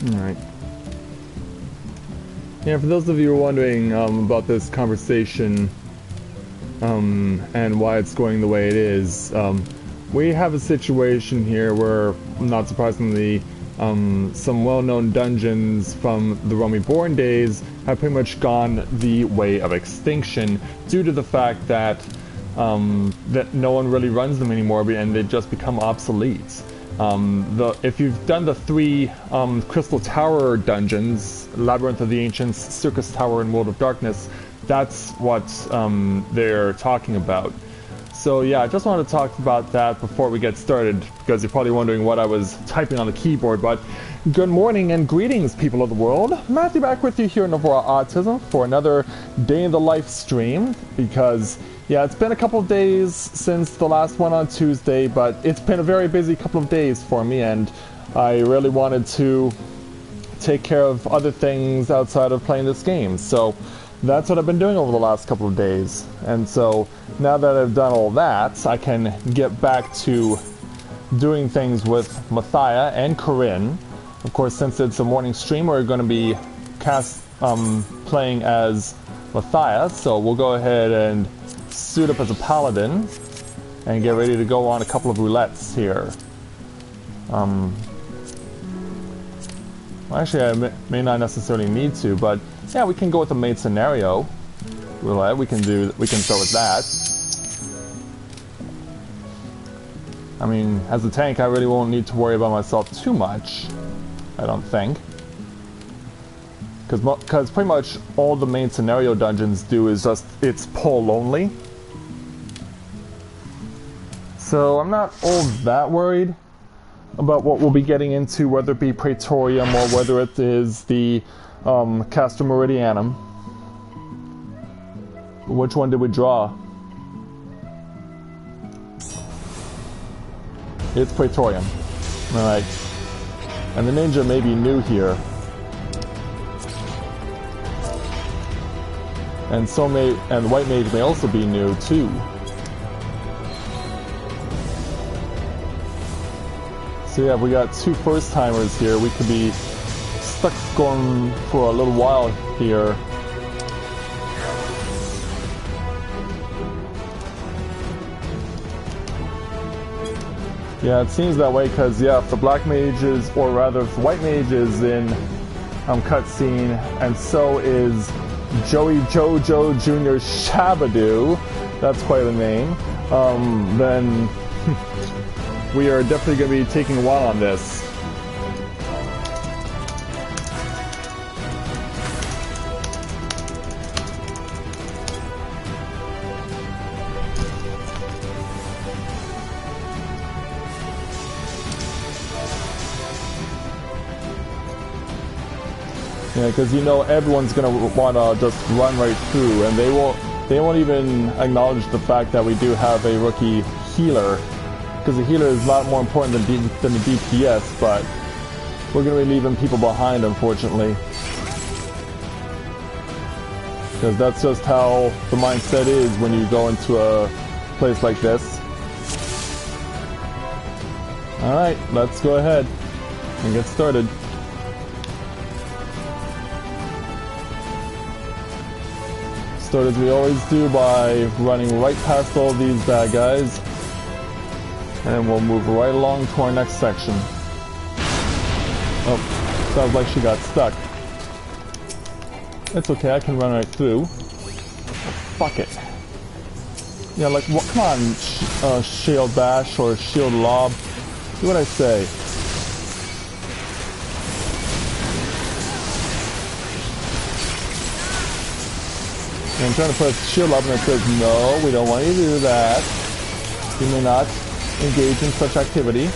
Alright. Yeah, for those of you who are wondering about this conversation and why it's going the way it is, we have a situation here where, not surprisingly, some well-known dungeons from the Rome Reborn days have pretty much gone the way of extinction due to the fact that no one really runs them anymore and they just become obsolete. If you've done the 3 Crystal Tower dungeons, Labyrinth of the Ancients, Circus Tower, and World of Darkness, that's what they're talking about. So yeah, I just wanted to talk about that before we get started, because you're probably wondering what I was typing on the keyboard, but good morning and greetings, people of the world. Matthia back with you here in Novaura Autism for another day in the life stream, because yeah, it's been a couple of days since the last one on Tuesday, but it's been a very busy couple of days for me, and I really wanted to take care of other things outside of playing this game. So that's what I've been doing over the last couple of days. And so now that I've done all that, I can get back to doing things with Matthia and Corinne. Of course, since it's a morning stream, we're going to be playing as Matthia, so we'll go ahead and suit up as a paladin and get ready to go on a couple of roulettes here. Actually, I may not necessarily need to, but yeah, we can go with the main scenario roulette. We can start with that. I mean, as a tank, I really won't need to worry about myself too much, I don't think. Because pretty much all the main scenario dungeons do is just, it's pull only. So I'm not all that worried about what we'll be getting into, whether it be Praetorium or whether it is the Castor Meridianum. Which one did we draw? It's Praetorium. Alright. And the ninja may be new here. And the white mage may also be new too. So yeah, we got 2 first-timers here. We could be stuck going for a little while here. Yeah, it seems that way because, yeah, if the black mage is, or rather if the white mage is in cutscene, and so is Joey Jojo Jr. Shabadoo, that's quite a name, then we are definitely going to be taking a while on this. Yeah, because you know everyone's going to want to just run right through, and they won't even acknowledge the fact that we do have a rookie healer. Because the healer is a lot more important than the DPS, but we're going to be leaving people behind, unfortunately. Because that's just how the mindset is when you go into a place like this. Alright, let's go ahead and get started. Start as we always do by running right past all these bad guys. And then we'll move right along to our next section. Oh, sounds like she got stuck. It's okay, I can run right through. Fuck it. Yeah, like, what? Come on, shield bash or shield lob. Do what I say. And I'm trying to press shield lob and it says, no, we don't want you to do that. You may not engage in such activity.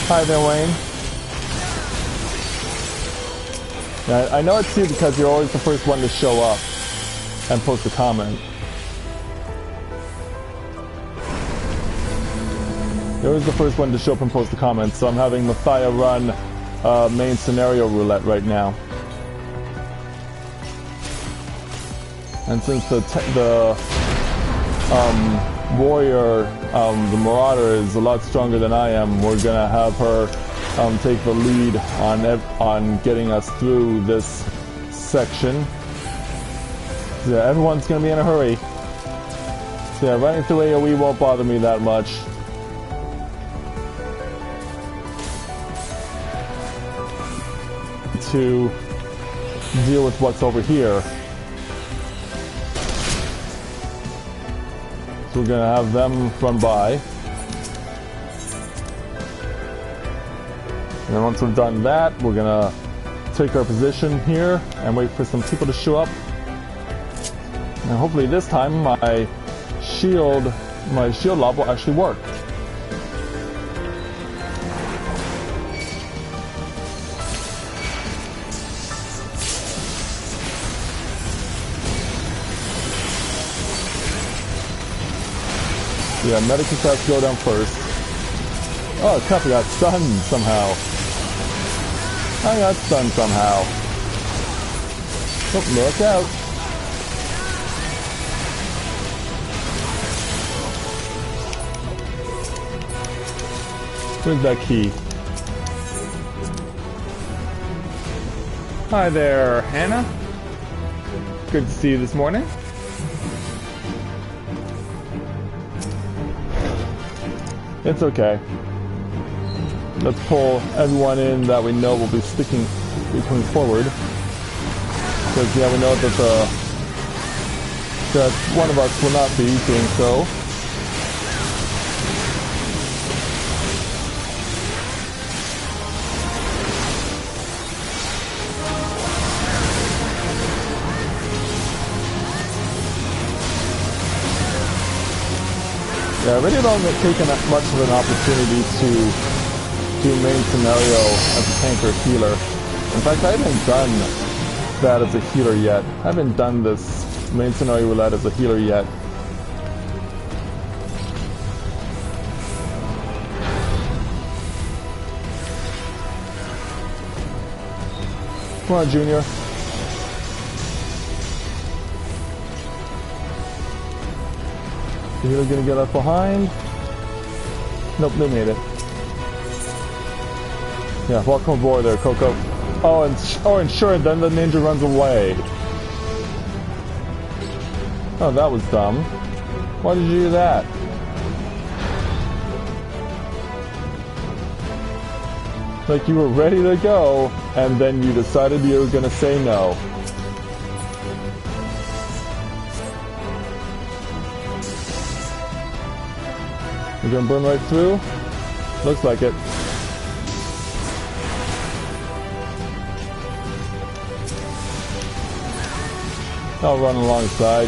Hi there, Wayne. Yeah, I know it's you because you're always the first one to show up and post a comment. You're always the first one to show up and post a comment, so I'm having Matthia run main scenario roulette right now. And since the warrior, the Marauder, is a lot stronger than I am. We're gonna have her take the lead on getting us through this section. So yeah, everyone's gonna be in a hurry. So yeah, running through AoE won't bother me that much. To deal with what's over here. So we're gonna have them run by. And then once we've done that, we're gonna take our position here and wait for some people to show up. And hopefully this time my shield lob will actually work. Yeah, medicus has to go down first. Oh crap, I got stunned somehow. I got stunned somehow. Oh, look out. Where's that key? Hi there, Hannah. Good to see you this morning. It's okay. Let's pull everyone in that we know will be coming forward. Because yeah, we know that one of us will not be doing so. Yeah, I really don't take much of an opportunity to do main scenario as a tank or healer. In fact, I haven't done that as a healer yet. I haven't done this main scenario roulette as a healer yet. Come on, Junior. The healer gonna get left behind. Nope, they made it. Yeah, welcome aboard there, Coco. Oh, and sure, then the ninja runs away. Oh, that was dumb. Why did you do that? Like you were ready to go, and then you decided you were gonna say no. You're gonna burn right through? Looks like it. I'll run alongside.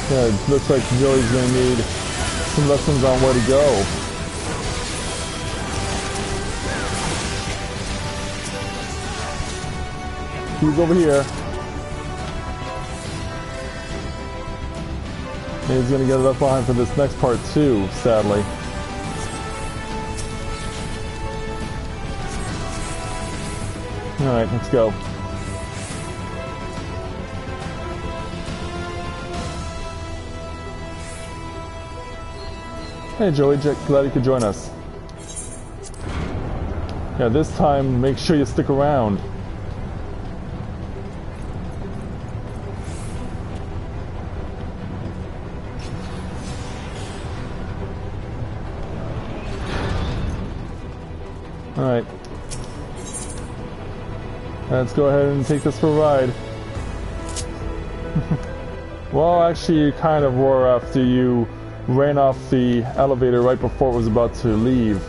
Yeah, it looks like Joey's gonna need some lessons on where to go. He's over here. And he's gonna get left behind for this next part too, sadly. Alright, let's go. Hey Joey, glad you could join us. Yeah, this time make sure you stick around. Alright. Let's go ahead and take this for a ride. Well, actually you kind of were after you ran off the elevator right before it was about to leave.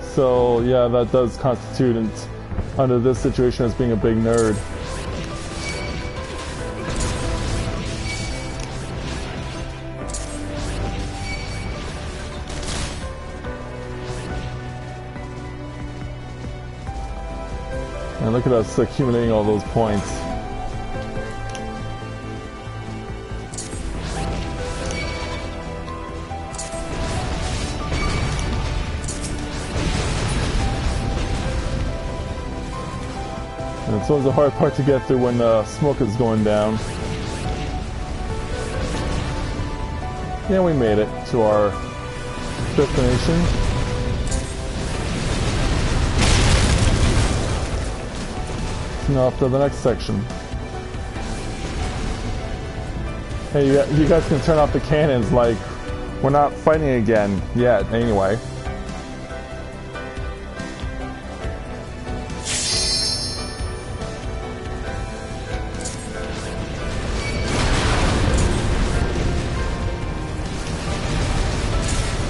So yeah, that does constitute under this situation as being a big nerd. And look at us accumulating all those points. So it's a hard part to get through when smoke is going down. Yeah, we made it to our destination. Now off to the next section. Hey, you guys can turn off the cannons, like, we're not fighting again yet, anyway.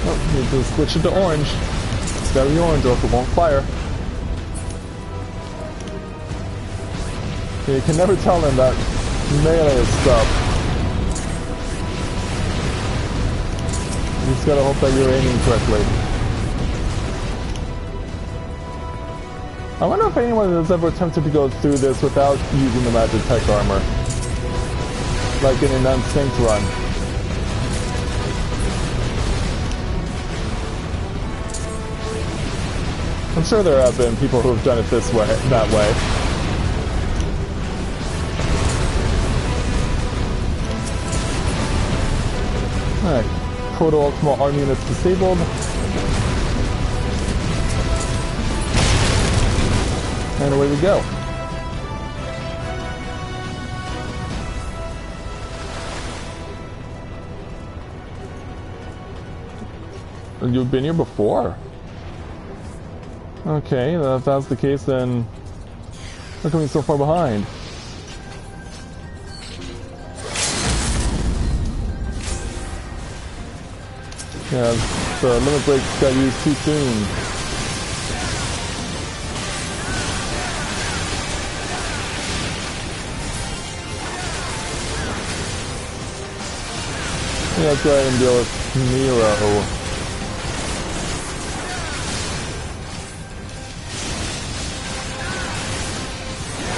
Oh, need to switch it to orange. It's gotta be orange or else it won't fire. You can never tell them that melee is stuff. You just gotta hope that you're aiming correctly. I wonder if anyone has ever attempted to go through this without using the magic tech armor. Like in an unsynced run. I'm sure there have been people who have done it this way, that way. Alright. Proto-Ultima arm units disabled. And away we go. You've been here before? Okay, if that's the case, then how come you're so far behind? Yeah, the limit break got used too soon. Yeah, let's go ahead and deal with Nero.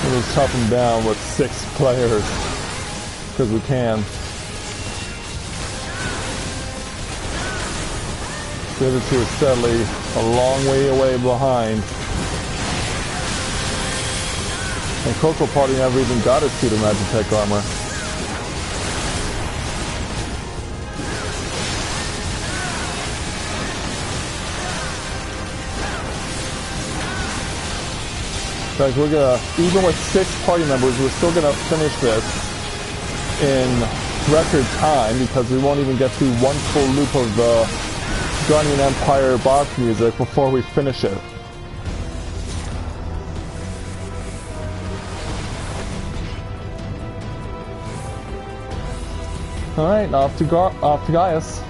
We'll just chop him down with 6 players. Because we can. The other two are steadily a long way away behind. And Coco Party never even got his suit of Magitech armor. Guys, we're gonna, even with 6 party members, we're still gonna finish this in record time because we won't even get through one full loop of the Guardian Empire boss music before we finish it. Alright, off to Gaius.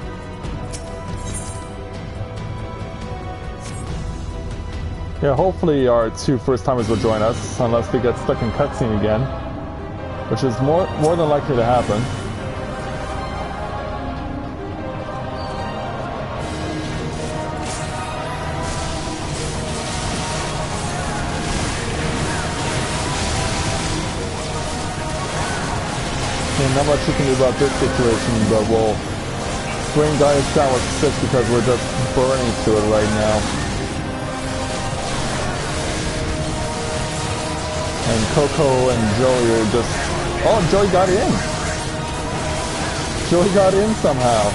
Yeah, hopefully our 2 first-timers will join us, unless they get stuck in cutscene again, which is more than likely to happen. And not much we can do about this situation, but we'll bring Gaius down with 6 because we're just burning through it right now. And Coco and Joey are just... Oh, Joey got in! Joey got in somehow.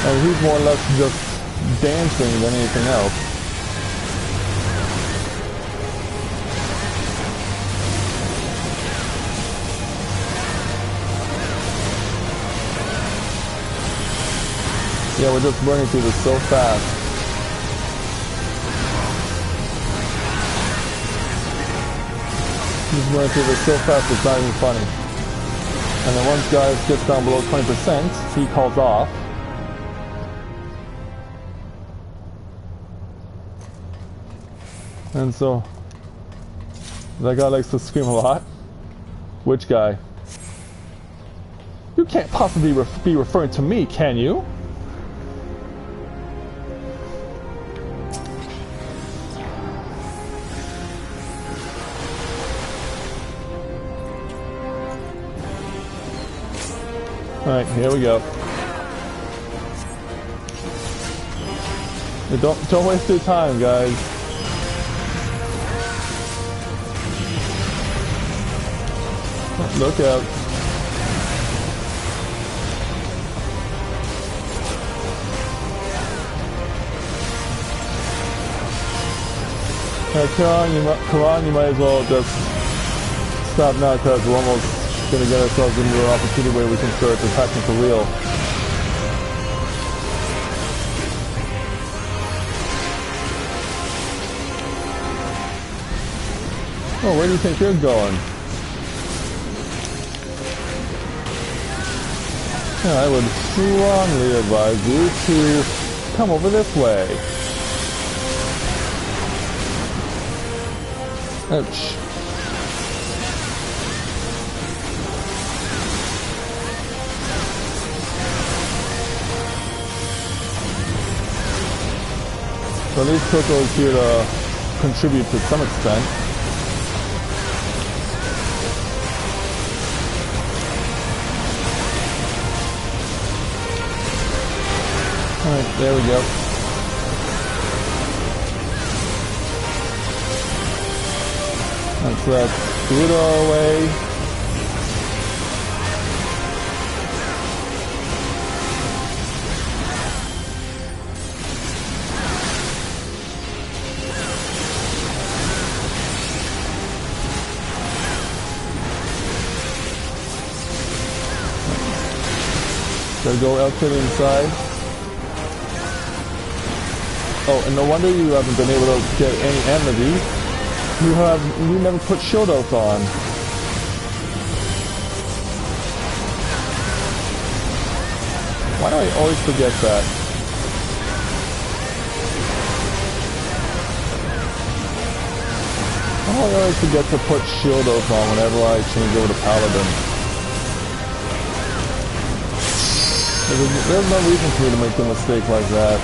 And he's more or less just dancing than anything else. Yeah, we're just burning through this so fast. Just running through this so fast it's not even funny. And then once Gaius gets down below 20%, he calls off. And so, that guy likes to scream a lot. Which guy? You can't possibly be referring to me, can you? Alright, here we go. Don't waste your time, guys. Look out. Come on, you might as well just stop now because we're almost going to get ourselves into an opportunity where we can start attacking for real. Oh, where do you think you're going? I would strongly advise you to come over this way. Ouch. So these Kokos here to contribute to some extent. Alright, there we go. Let's let Pluto away. Gotta go out to the inside. Oh, and no wonder you haven't been able to get any enmity. You never put shield oath on. Why do I always forget that? Why do I always forget to put shield oath on whenever I change over to Paladin? There's no reason for me to make a mistake like that.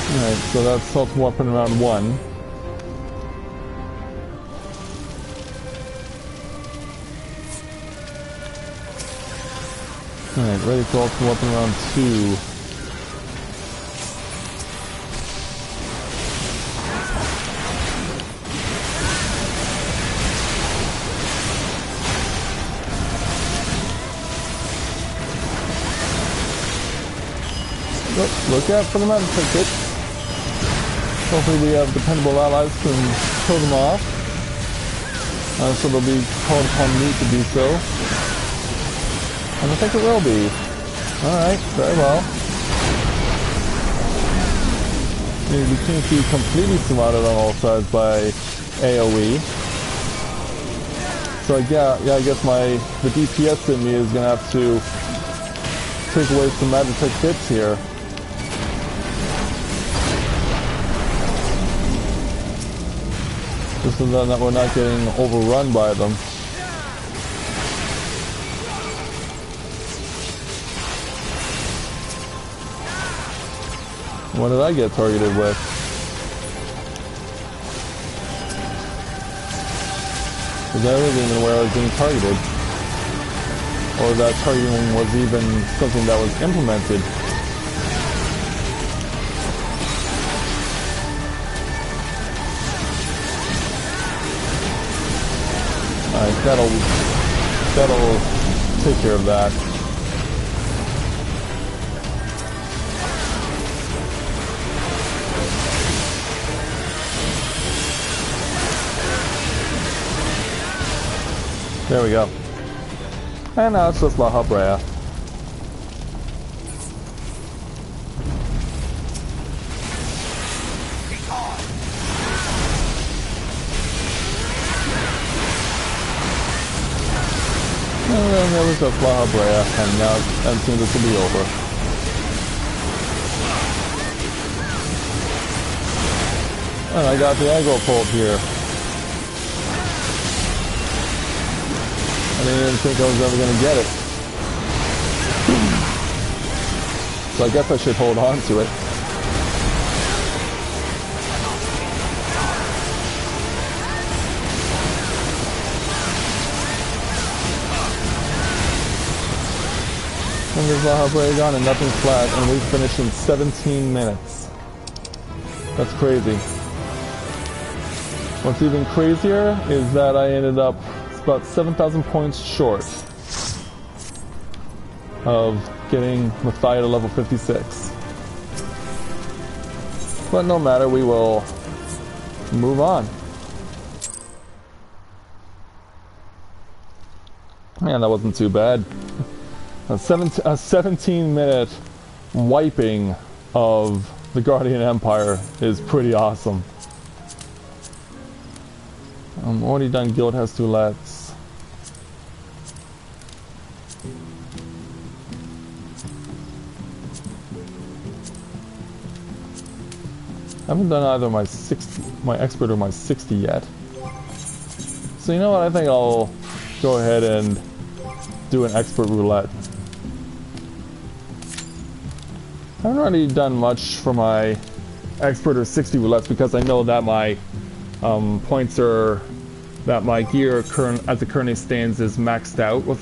Alright, so that's assault weapon round 1. Alright, ready for assault weapon round 2. Oh, look out for the mountain ticket. Hopefully we have dependable allies who can kill them off. So they'll be called upon me to do so. And I think it will be. Alright, very well. We can't be completely surrounded on all sides by AoE. So yeah, I guess the DPS in me is going to have to take away some Magitek bits here. Just so that we're not getting overrun by them. What did I get targeted with? Because I wasn't even aware I was being targeted. Or that targeting was even something that was implemented. Alright, that'll take care of that. There we go. And now it's just La Habrea. And then there was just La Habrea, and now and soon this will be over. And I got the aggro pulled here. I didn't think I was ever going to get it. So I guess I should hold on to it. Fingers not halfway gone and nothing flat, and we finished in 17 minutes. That's crazy. What's even crazier is that I ended up about 7,000 points short of getting Matthia to level 56. But no matter, we will move on. Man, that wasn't too bad. A 17-minute wiping of the Guardian Empire is pretty awesome. Already done Guild has two lets. I haven't done either my expert or my 60 yet. So you know what? I think I'll go ahead and do an expert roulette. I haven't really done much for my expert or 60 roulettes because I know that my points are that my gear as it currently stands is maxed out with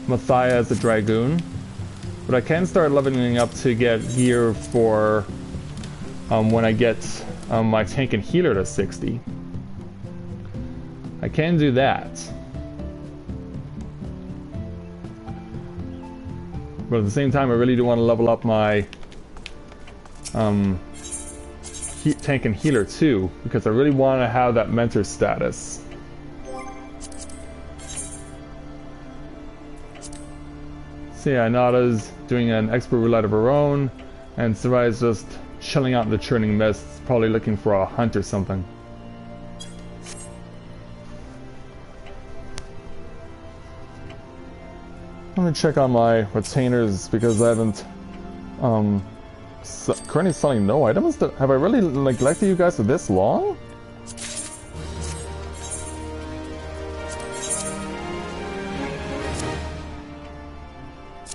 Matthia as a Dragoon. But I can start leveling up to get gear for when I get my tank and healer to 60. I can do that. But at the same time, I really do want to level up my tank and healer too, because I really want to have that mentor status. So yeah, Nada's doing an expert roulette of her own, and Sarai's just chilling out in the churning mists, probably looking for a hunt or something. Let me check on my retainers because I haven't currently selling no items. Have I really neglected you guys for this long?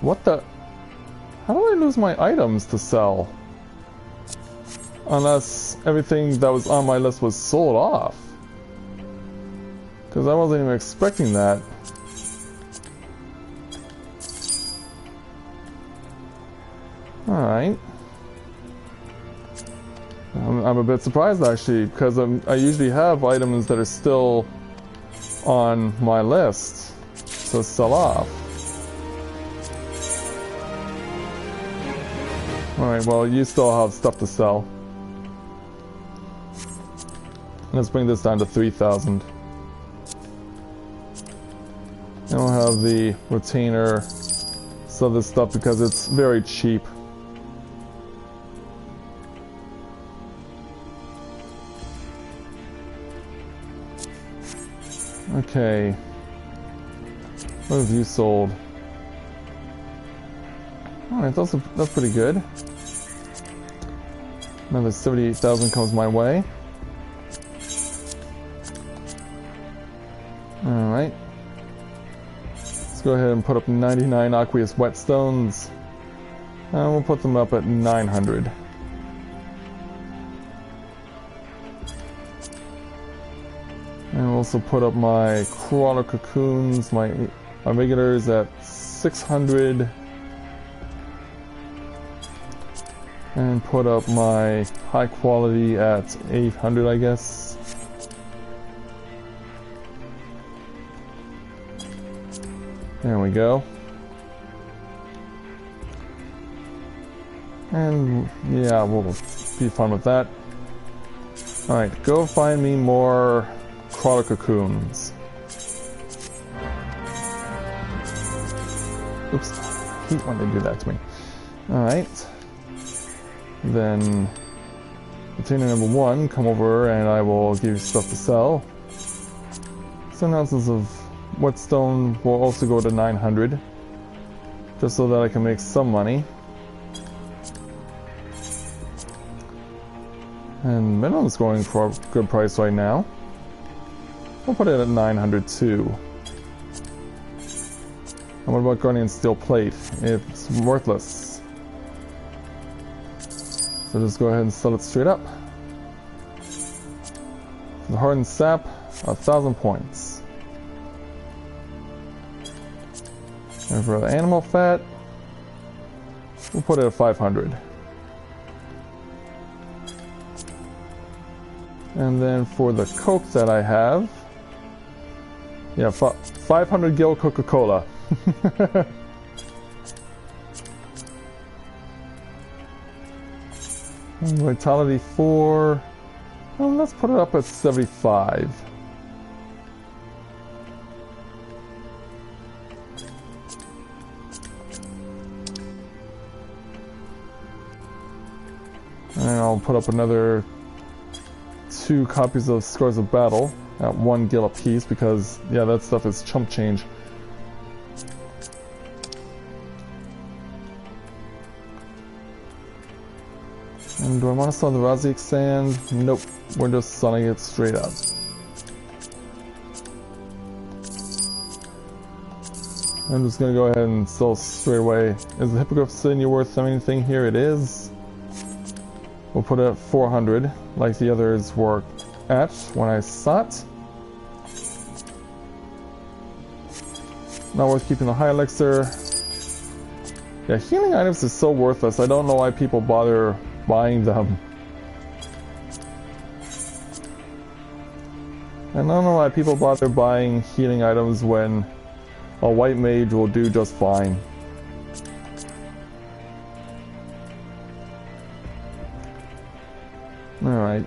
What the? How do I lose my items to sell? Unless everything that was on my list was sold off. Because I wasn't even expecting that. Alright. I'm a bit surprised actually, because I usually have items that are still on my list to sell off. Alright, well, you still have stuff to sell. Let's bring this down to 3,000. And we'll have the retainer sell this stuff because it's very cheap. Okay. What have you sold? Alright, that's pretty good. Another 78,000 comes my way. Alright. Let's go ahead and put up 99 aqueous whetstones. And we'll put them up at 900. And we'll also put up my crawler cocoons, my regulars at 600. And put up my high quality at 800, I guess. There we go. And yeah, we'll be fun with that. Alright, go find me more crawler cocoons. Oops, I hate when they do that to me. Alright. Then, retainer number 1, come over and I will give you stuff to sell. 7 ounces of whetstone will also go to 900, just so that I can make some money. And minimum's going for a good price right now. We'll put it at 900 too. And what about Guardian Steel Plate? It's worthless. So just go ahead and sell it straight up. The hardened sap, 1,000 points. And for the animal fat, We'll put it at 500. And then for the Coke that I have, yeah, 500 gil Coca-Cola. Vitality 4. Well, let's put it up at 75. And I'll put up another 2 copies of Scars of Battle at 1 gil apiece because, yeah, that stuff is chump change. And do I want to sell the Razic Sand? Nope, we're just selling it straight up. I'm just gonna go ahead and sell straight away. Is the Hippogriff Sinew worth anything here? It is. We'll put it at 400, like the others were at when I saw it. Not worth keeping the High Elixir. Yeah, healing items is so worthless. I don't know why people bother buying them. And I don't know why people bother buying healing items when a white mage will do just fine. Alright,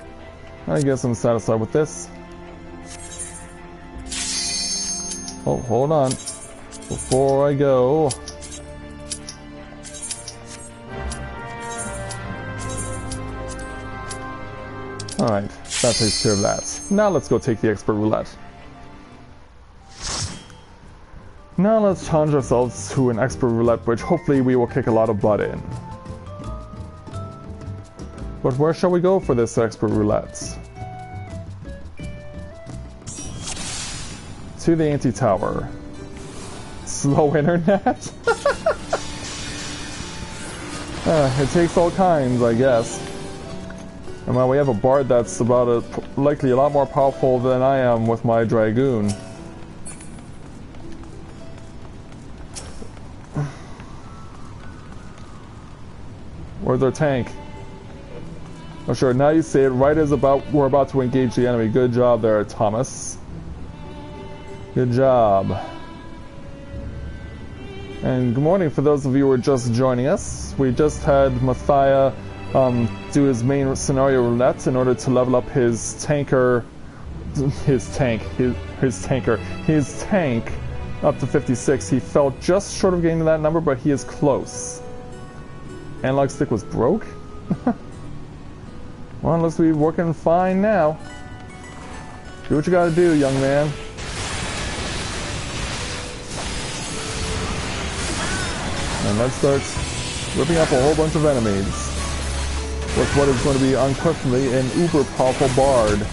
I guess I'm satisfied with this. Oh, hold on. Before I go... Alright, that takes care of that. Now let's go take the expert roulette. Now let's challenge ourselves to an expert roulette, which hopefully we will kick a lot of butt in. But where shall we go for this expert roulette? To the anti-tower. Slow internet? It takes all kinds, I guess. And well, we have a bard that's likely a lot more powerful than I am with my Dragoon. Where's our tank? Oh sure, now you say it right as we're about to engage the enemy. Good job there, Thomas. Good job. And good morning for those of you who are just joining us. We just had Matthia do his main scenario roulette in order to level up his tank up to 56. He fell just short of getting to that number, but he is close. Analog stick was broke? Well, it looks to be working fine now. Do what you gotta do, young man. And let's start ripping up a whole bunch of enemies with what is going to be unquestionably an uber powerful bard. In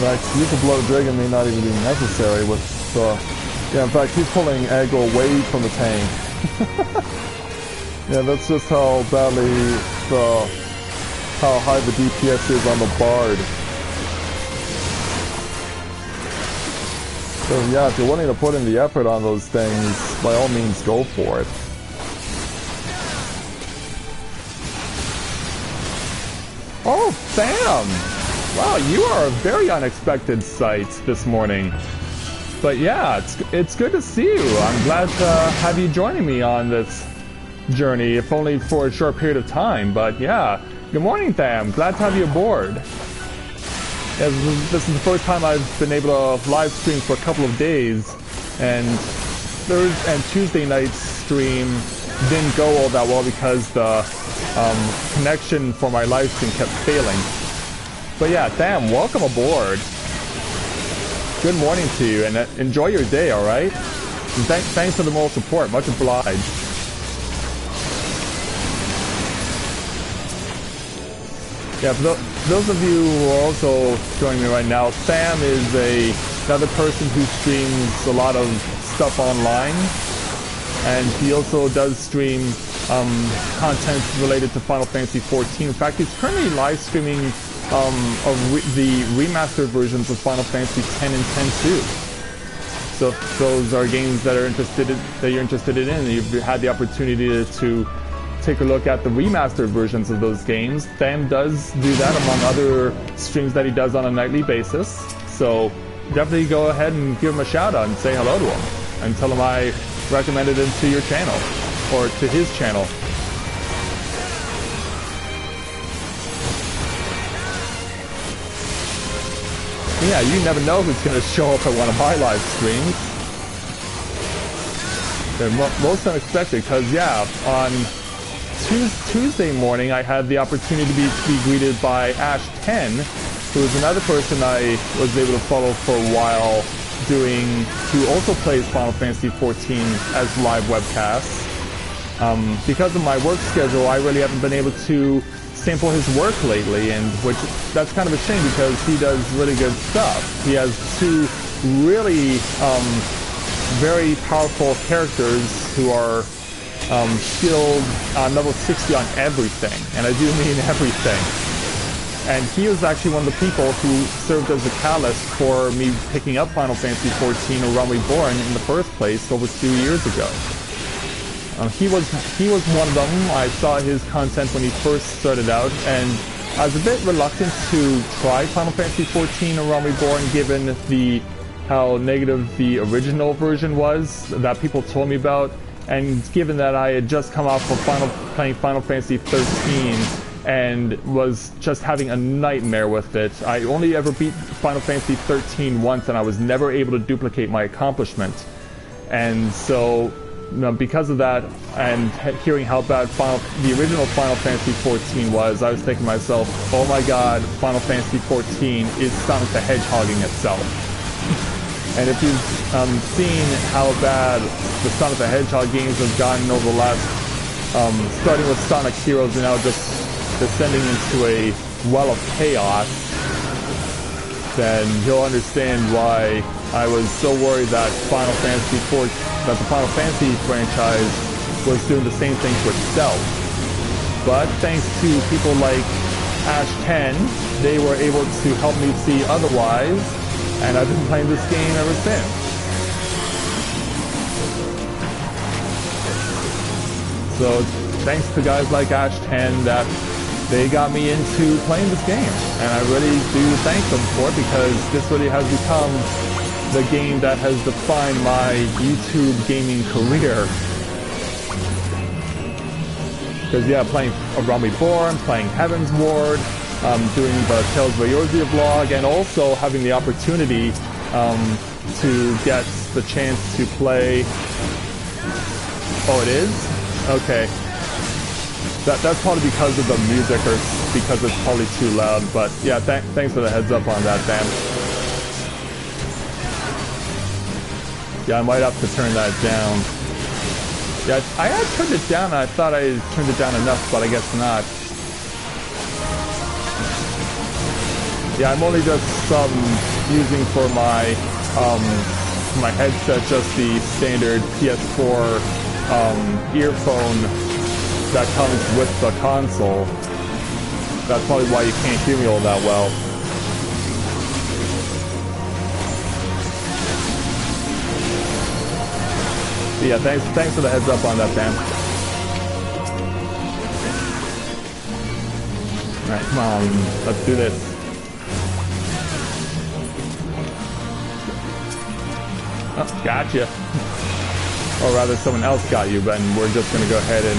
fact, use of Blood Dragon may not even be necessary with yeah, in fact, he's pulling aggro away from the tank. Yeah, that's just how badly how high the DPS is on the bard. So yeah, if you're willing to put in the effort on those things, by all means go for it. Oh, Sam! Wow, you are a very unexpected sight this morning. But yeah, it's good to see you. I'm glad to have you joining me on this journey, if only for a short period of time. But yeah, good morning, Tham. Glad to have you aboard. Yeah, this is the first time I've been able to live stream for a couple of days, and Tuesday night's stream didn't go all that well because the connection for my live stream kept failing. But yeah, Tham, welcome aboard. Good morning to you, and enjoy your day, alright? Thanks for the moral support, much obliged. Yeah, for those of you who are also joining me right now, Sam is another person who streams a lot of stuff online, and he also does stream content related to Final Fantasy XIV. In fact, he's currently live streaming the remastered versions of Final Fantasy X and X-2. So if those are games that you're interested in, and you've had the opportunity to take a look at the remastered versions of those games. Tham does do that among other streams that he does on a nightly basis. So definitely go ahead and give him a shout out and say hello to him and tell him I recommended him to your channel or to his channel. Yeah, you never know who's going to show up at one of my live streams. They're most unexpected because, yeah, on Tuesday morning I had the opportunity to be greeted by Ash10, who is another person I was able to follow for a while, who also plays Final Fantasy XIV as live webcasts. Because of my work schedule, I really haven't been able to sample his work lately, and that's kind of a shame because he does really good stuff. He has two really very powerful characters who are skilled on level 60 on everything, and I do mean everything. And he was actually one of the people who served as the catalyst for me picking up Final Fantasy XIV A Realm Reborn in the first place over 2 years ago. He was one of them. I saw his content when he first started out, and I was a bit reluctant to try Final Fantasy XIV A Realm Reborn given how negative the original version was that people told me about. And given that I had just come off of playing Final Fantasy XIII and was just having a nightmare with it. I only ever beat Final Fantasy XIII once, and I was never able to duplicate my accomplishment. And so, because of that, and hearing how bad the original Final Fantasy XIV was, I was thinking to myself, oh my god, Final Fantasy XIV is Sonic the Hedgehogging itself. And if you've seen how bad the Sonic the Hedgehog games have gotten over the last, starting with Sonic Heroes and now just descending into a well of chaos, then you'll understand why I was so worried that the Final Fantasy franchise was doing the same thing to itself. But thanks to people like Ash10, they were able to help me see otherwise. And I've been playing this game ever since. So thanks to guys like Ash10 that they got me into playing this game. And I really do thank them for it because this really has become the game that has defined my YouTube gaming career. Because yeah, playing A Realm Reborn, playing Heavensward, doing the Tales of Eorzea vlog, and also having the opportunity to get the chance to play... Oh, it is? Okay. That's probably because of the music or because it's probably too loud, but yeah, thanks for the heads up on that, Dan. Yeah, I might have to turn that down. Yeah, I had turned it down, and I thought I turned it down enough, but I guess not. Yeah, I'm only just using for my headset just the standard PS4 earphone that comes with the console. That's probably why you can't hear me all that well. But yeah, thanks for the heads up on that, Dan. Alright, come on, let's do this. Oh, gotcha. Or rather, someone else got you, but we're just going to go ahead and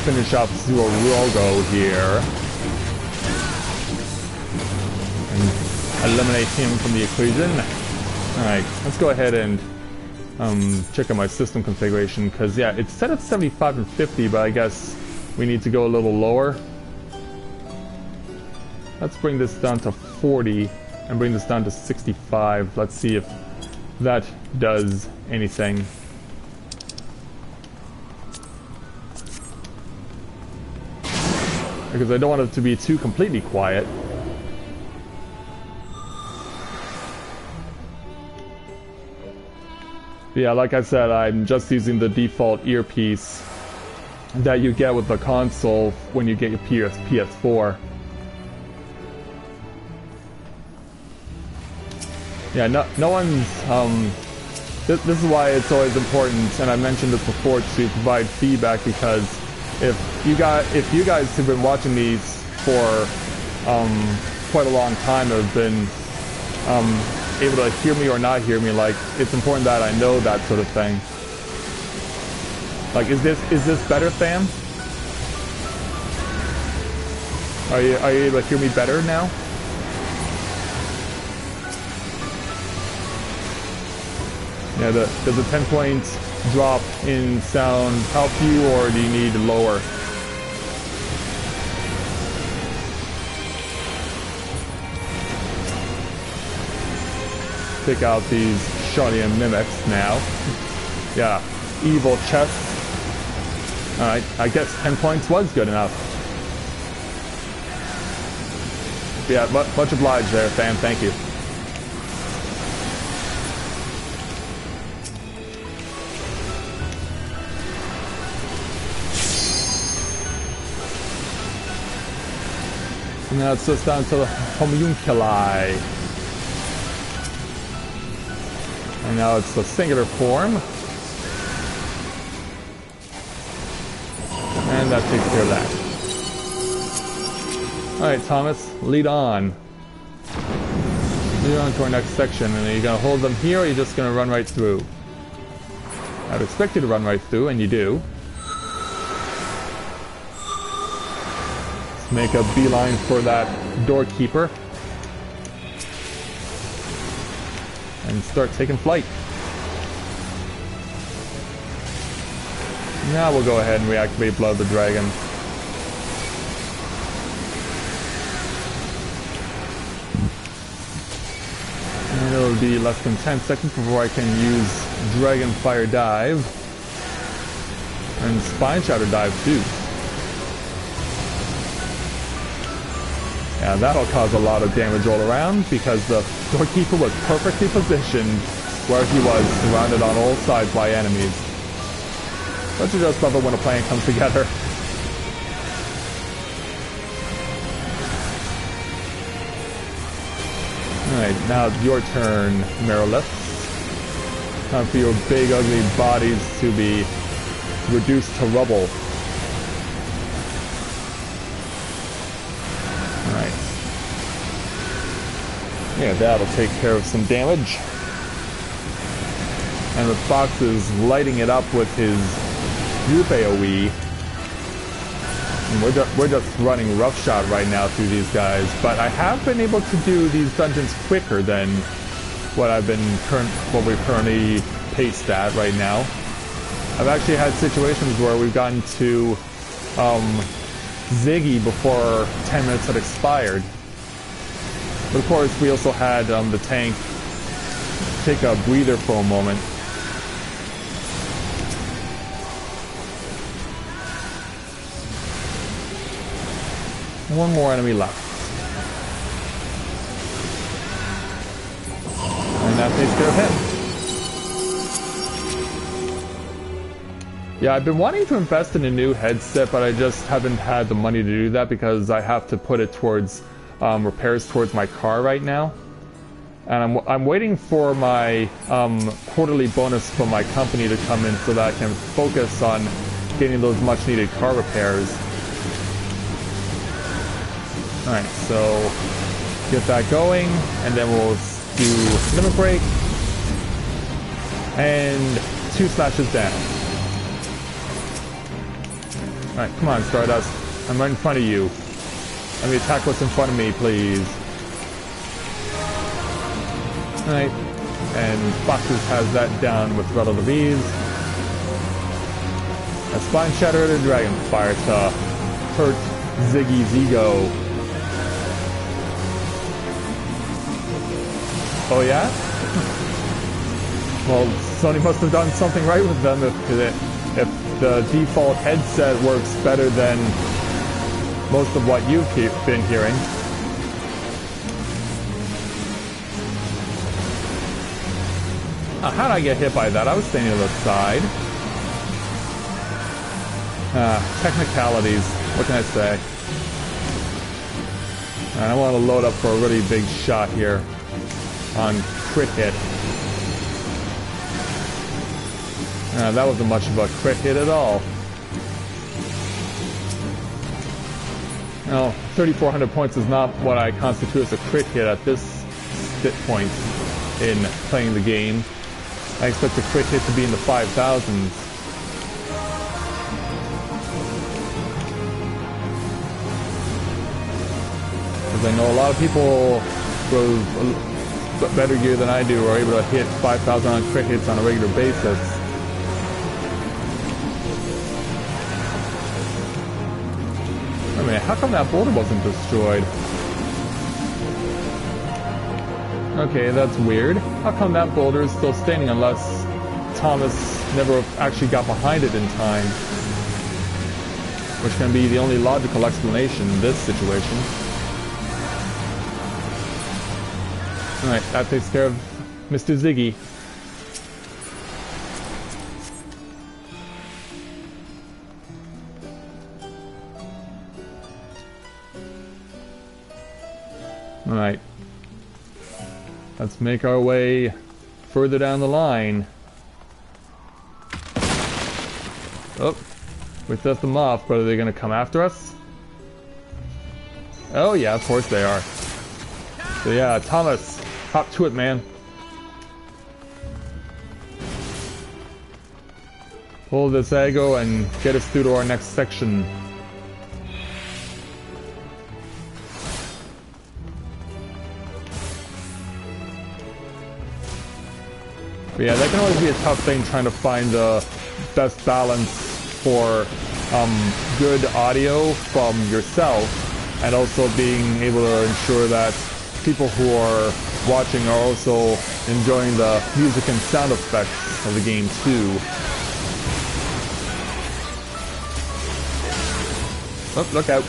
finish up Zuorogo here. And eliminate him from the equation. Alright, let's go ahead and check out my system configuration, because yeah, it's set at 75 and 50, but I guess we need to go a little lower. Let's bring this down to 40 and bring this down to 65. Let's see if that does anything. Because I don't want it to be too completely quiet. But yeah, like I said, I'm just using the default earpiece that you get with the console when you get your PS4. Yeah, no one's this is why it's always important, and I mentioned this before, to provide feedback, because if you guys have been watching these for quite a long time, have been able to hear me or not hear me, like, it's important that I know that sort of thing. Like, is this better, fam? Are you able to hear me better now? Yeah, does a 10-point drop in sound help you, or do you need lower? Take out these Shawnian mimics now. Yeah, evil chests. Alright, I guess 10 points was good enough. Yeah, much obliged there, fam. Thank you. And now it's just down to the homunculi. And now it's the singular form. And that takes care of that. Alright, Thomas, lead on. Lead on to our next section. And are you going to hold them here, or are you just going to run right through? I'd expect you to run right through, and you do. Let's make a beeline for that doorkeeper. And start taking flight. Now we'll go ahead and reactivate Blood of the Dragon. And it'll be less than 10 seconds before I can use Dragon Fire Dive. And Spine Shatter Dive too. Yeah, that'll cause a lot of damage all around, because the doorkeeper was perfectly positioned where he was, surrounded on all sides by enemies. Don't you just love it when a plan comes together? Alright, now it's your turn, Merilith. Time for your big ugly bodies to be reduced to rubble. Alright. Yeah, that'll take care of some damage. And the fox is lighting it up with his group AoE. And we're just running roughshod right now through these guys, but I have been able to do these dungeons quicker than what we're currently paced at right now. I've actually had situations where we've gotten to Ziggy before 10 minutes had expired. But of course, we also had the tank take a breather for a moment. One more enemy left. And that takes care of him. Yeah, I've been wanting to invest in a new headset, but I just haven't had the money to do that because I have to put it towards repairs towards my car right now. And I'm waiting for my quarterly bonus from my company to come in so that I can focus on getting those much needed car repairs. Alright, so get that going, and then we'll do limit break and 2 slashes down. Alright, come on, Stardust. I'm right in front of you. Let me attack what's in front of me, please. Alright, and Foxes has that down with relative ease. A Spine Shatter and a Dragon Fire to hurt Ziggy's ego. Oh yeah? Well, Sony must have done something right with them if the default headset works better than most of what you've been hearing. How did I get hit by that? I was standing to the side. Technicalities. What can I say? I want to load up for a really big shot here on crit hit. That wasn't much of a crit hit at all. No, 3,400 points is not what I constitute as a crit hit at this point in playing the game. I expect the crit hit to be in the 5,000s. Because I know a lot of people with better gear than I do are able to hit 5,000 on crit hits on a regular basis. Wait a minute, how come that boulder wasn't destroyed? Okay, that's weird. How come that boulder is still standing unless Thomas never actually got behind it in time? Which can be the only logical explanation in this situation. Alright, that takes care of Mr. Ziggy. Alright. Let's make our way further down the line. Oh, we set them off, but are they going to come after us? Oh yeah, of course they are. So yeah, Thomas, hop to it, man. Pull this Ego and get us through to our next section. But yeah, that can always be a tough thing, trying to find the best balance for good audio from yourself, and also being able to ensure that people who are watching are also enjoying the music and sound effects of the game too. Oh, look out.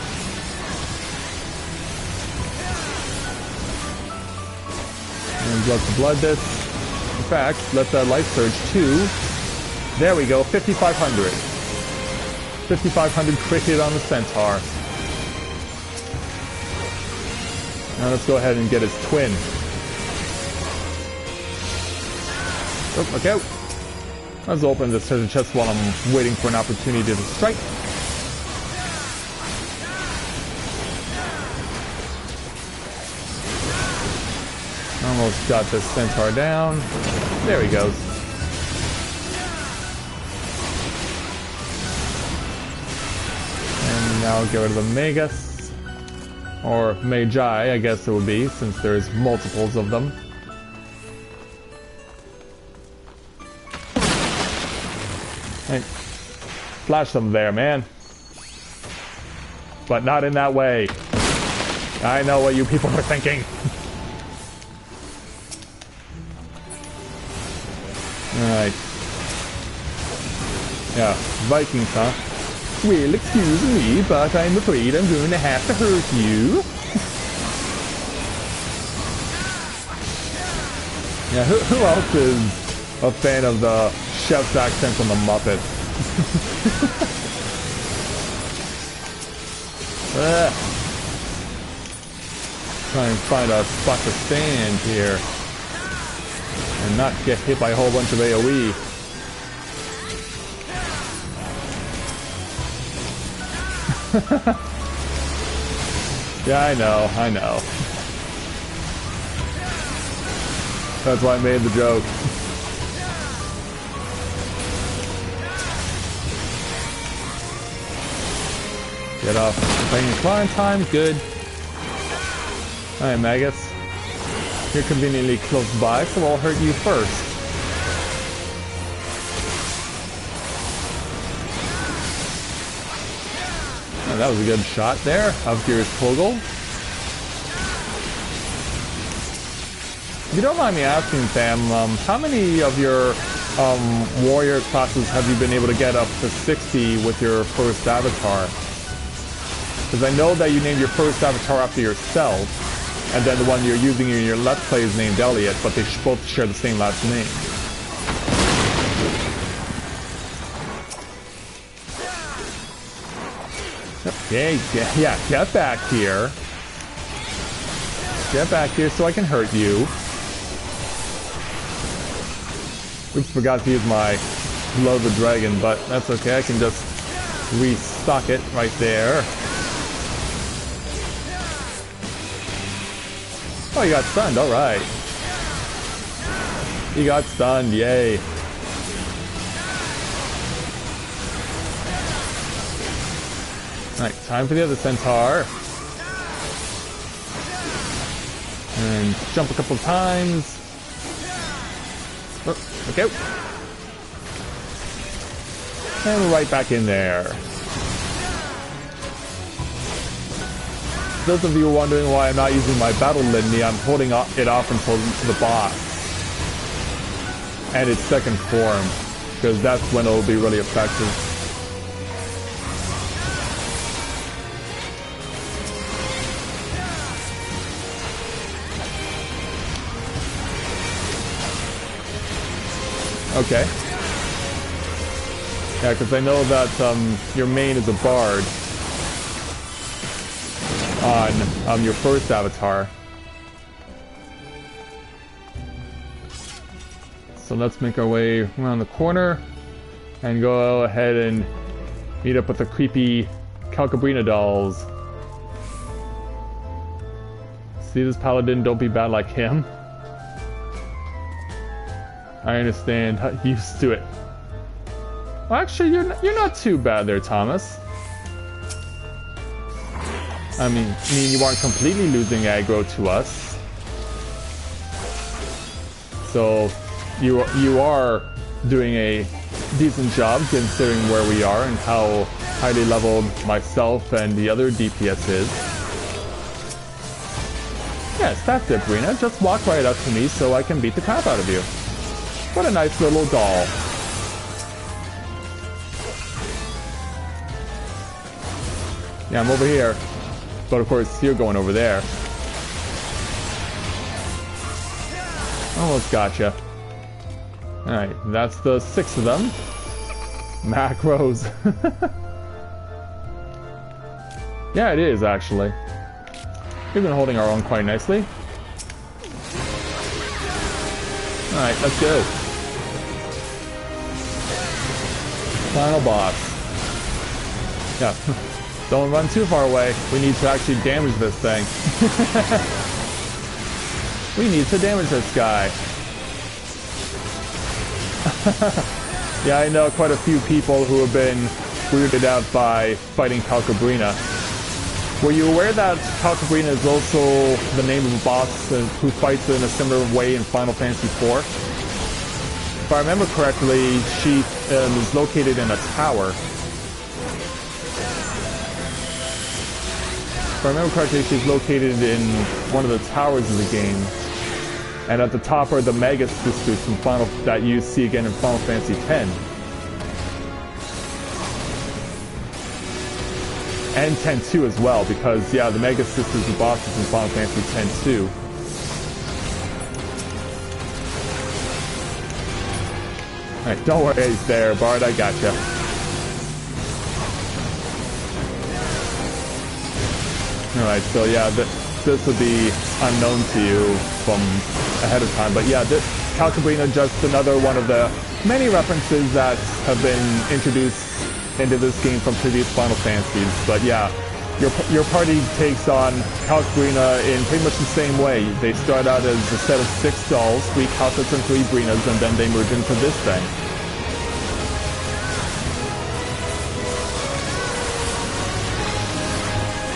And let's blood this. In fact, let that life surge too. There we go, 5,500. 5,500 crit hit on the Centaur. Now let's go ahead and get his twin. Oh, look out. Let's open this treasure chest while I'm waiting for an opportunity to strike. Almost got this Centaur down. There he goes. And now get rid of the Magus. Or Magi, I guess it would be, since there's multiples of them. Hey, flash them there, man. But not in that way. I know what you people are thinking. Alright. Yeah, Vikings, huh? Well, excuse me, but I'm afraid I'm going to have to hurt you. Yeah, who else is a fan of the chef's accent on the Muppet? Try and find a spot to stand here. And not get hit by a whole bunch of AoE. Yeah, I know. That's why I made the joke. Get off playing climb time, good. Alright, Magus. You're conveniently close by, so I'll hurt you first. Oh, that was a good shot there of Gears Poggle. If you don't mind me asking, Sam, how many of your warrior classes have you been able to get up to 60 with your first avatar? Because I know that you named your first avatar after yourself, and then the one you're using in your Let's Play is named Elliot, but they both share the same last name. Okay, yeah, get back here. Get back here so I can hurt you. Oops, forgot to use my blow the dragon, but that's okay. I can just restock it right there. Oh, you got stunned. All right. You got stunned. Yay. Alright, time for the other centaur. And jump a couple times. Oh, okay. And we're right back in there. Those of you wondering why I'm not using my battle litany, I'm holding it off until the boss. And its second form. Because that's when it'll be really effective. Okay. Yeah, because I know that your main is a bard on your first avatar. So let's make our way around the corner and go ahead and meet up with the creepy Calcabrina dolls. See this paladin? Don't be bad like him. I understand. Used to it. Well, actually, you're not too bad there, Thomas. I mean, you aren't completely losing aggro to us. So, you are doing a decent job considering where we are and how highly leveled myself and the other DPS is. Yes, that's it, Brina. Just walk right up to me so I can beat the crap out of you. What a nice little doll. Yeah, I'm over here. But of course, you're going over there. Almost gotcha. Alright, that's the 6 of them. Macros. Yeah, it is, actually. We've been holding our own quite nicely. Alright, let's go. Final boss. Yeah, don't run too far away. We need to actually damage this thing. We need to damage this guy. Yeah, I know quite a few people who have been weirded out by fighting Calcabrina. Were you aware that Calcabrina is also the name of a boss who fights in a similar way in Final Fantasy IV? If I remember correctly, she is located in a tower. If I remember correctly, she's located in one of the towers of the game. And at the top are the Mega Sisters from that you see again in Final Fantasy X. And 10-2 as well, because, yeah, the Mega Sisters are bosses in Final Fantasy X too. Alright, don't worry, he's there, Bard, I gotcha. Alright, so yeah, this would be unknown to you from ahead of time, but yeah, Calcabrina, just another one of the many references that have been introduced into this game from previous Final Fantasies. But yeah, your party takes on Calcabrina in pretty much the same way. They start out as a set of 6 dolls, 3 Calcas and 3 Brinas, and then they merge into this thing.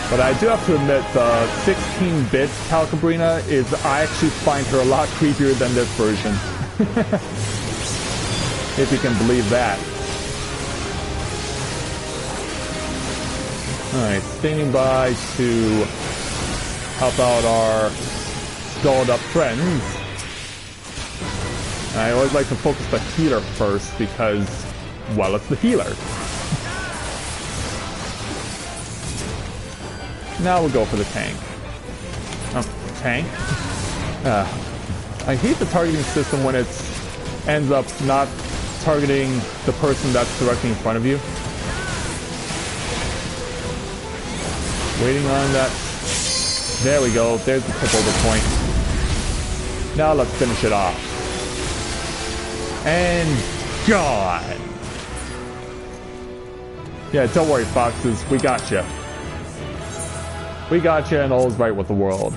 But I do have to admit, the 16-bit Calcabrina I actually find her a lot creepier than this version. If you can believe that. Alright, standing by to help out our dolled up friends. And I always like to focus the healer first because, well, it's the healer. Now we'll go for the tank. Oh, tank? I hate the targeting system when it ends up not targeting the person that's directly in front of you. Waiting on that. There we go. There's the tip over point. Now let's finish it off. And gone. Yeah, don't worry, foxes. We got you. We got you, and all's right with the world.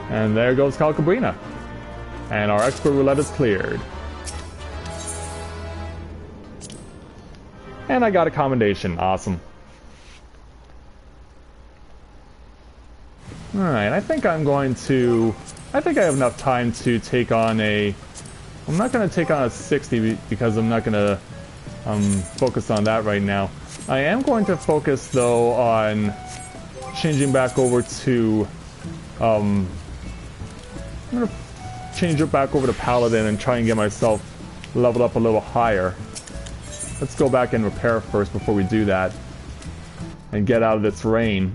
And there goes Calcabrina. And our expert roulette is cleared. And I got a commendation. Awesome. Alright, I think I'm going to... I think I have enough time to take on a... I'm not going to take on a 60 because I'm not going to focus on that right now. I am going to focus, though, on changing back over to... I'm going to change it back over to Paladin and try and get myself leveled up a little higher. Let's go back and repair first before we do that. And get out of this rain.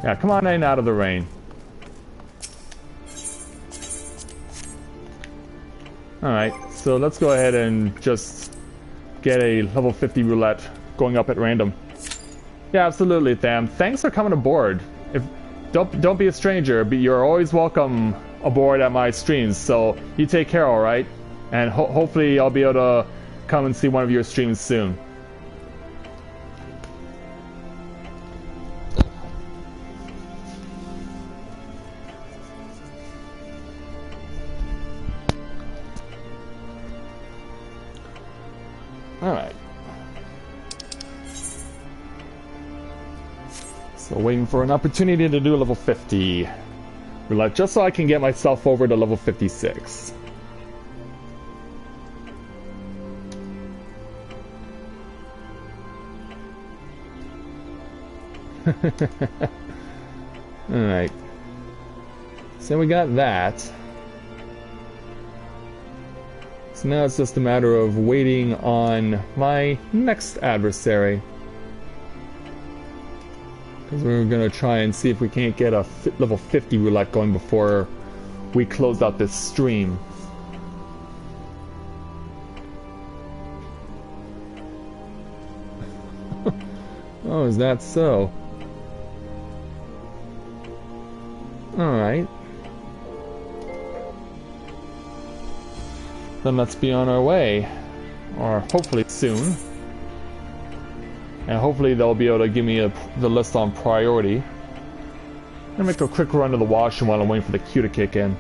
Yeah, come on in out of the rain. Alright, so let's go ahead and just get a level 50 roulette going up at random. Yeah, absolutely, Tham. Thanks for coming aboard. Don't be a stranger, but you're always welcome aboard at my streams, so you take care, alright? And hopefully I'll be able to come and see one of your streams soon. Alright. So waiting for an opportunity to do level 50 roulette, just so I can get myself over to level 56. Alright. So we got that. So now it's just a matter of waiting on my next adversary. Because we're going to try and see if we can't get a level 50 roulette going before we close out this stream. Oh, is that so? Alright. Then let's be on our way. Or hopefully soon. And hopefully they'll be able to give me the list on priority. I'm gonna make a quick run to the washroom while I'm waiting for the queue to kick in.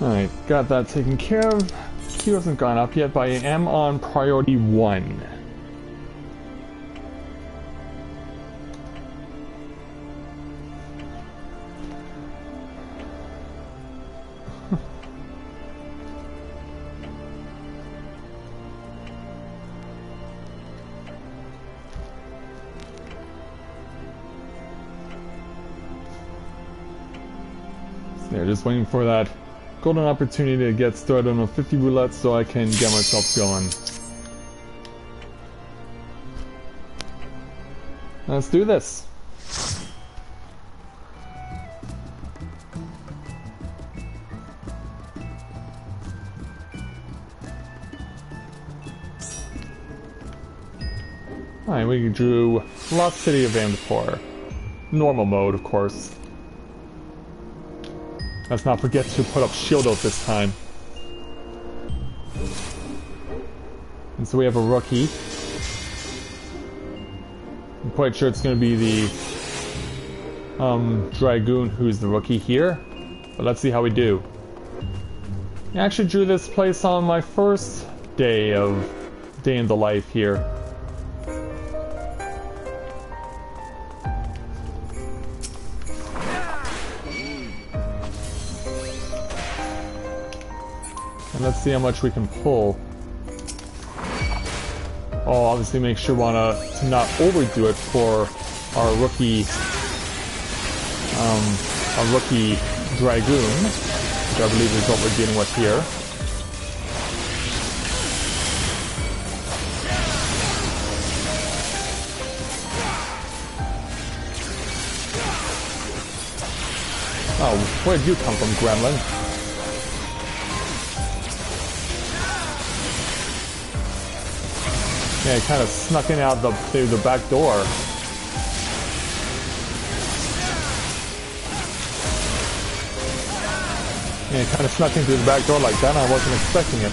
Alright, got that taken care of. Queue hasn't gone up yet, but I am on priority 1. They're just waiting for that golden opportunity to get started on a 50 roulette so I can get myself going. Let's do this. Alright, we drew Lost City of Amdapor. normal mode, of course. Let's not forget to put up shield out this time. And so we have a rookie. I'm quite sure it's going to be the Dragoon who's the rookie here. But let's see how we do. I actually drew this place on my first day in the life here. And let's see how much we can pull. Oh, obviously make sure to not overdo it for our rookie Dragoon, which I believe is what we're dealing with here. Oh, where did you come from, Gremlin? Yeah, he kind of snuck in out through the back door. Yeah, he kind of snuck in through the back door like that, and I wasn't expecting it.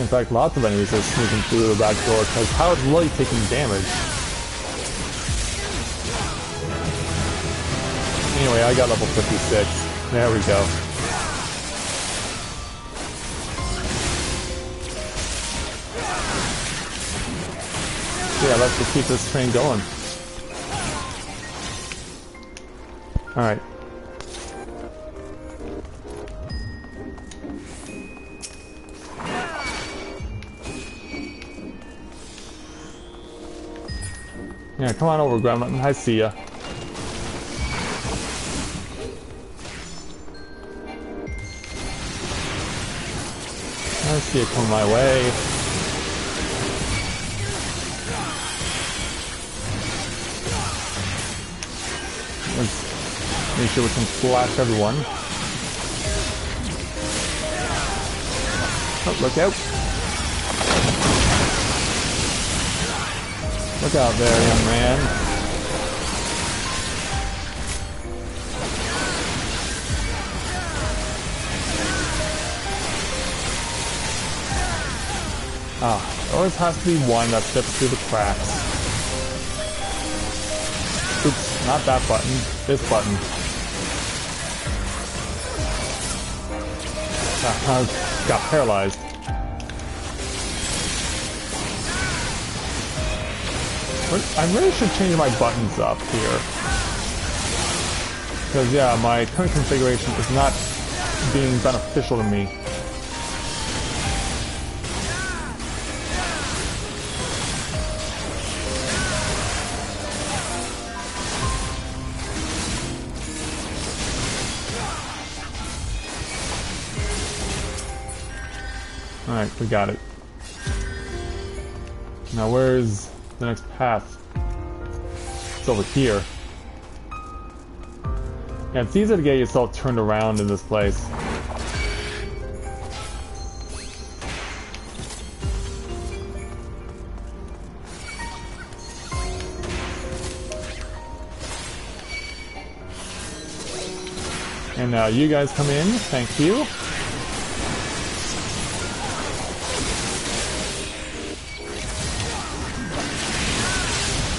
In fact, lots of enemies are sneaking through the back door because Howard's really taking damage. Anyway, I got level 56. There we go. Yeah, let's just keep this train going. Alright. Yeah, come on over, Gremlin. I see ya. I see it come my way. Let's make sure we can flash everyone. Oh, look out. Look out there, young man. There always has to be one that slips through the cracks. Oops, not that button. This button. I got paralyzed. I really should change my buttons up here. Because, yeah, my current configuration is not being beneficial to me. Alright, we got it. Now where's the next path? It's over here. Yeah, it's easy to get yourself turned around in this place. And now you guys come in, thank you.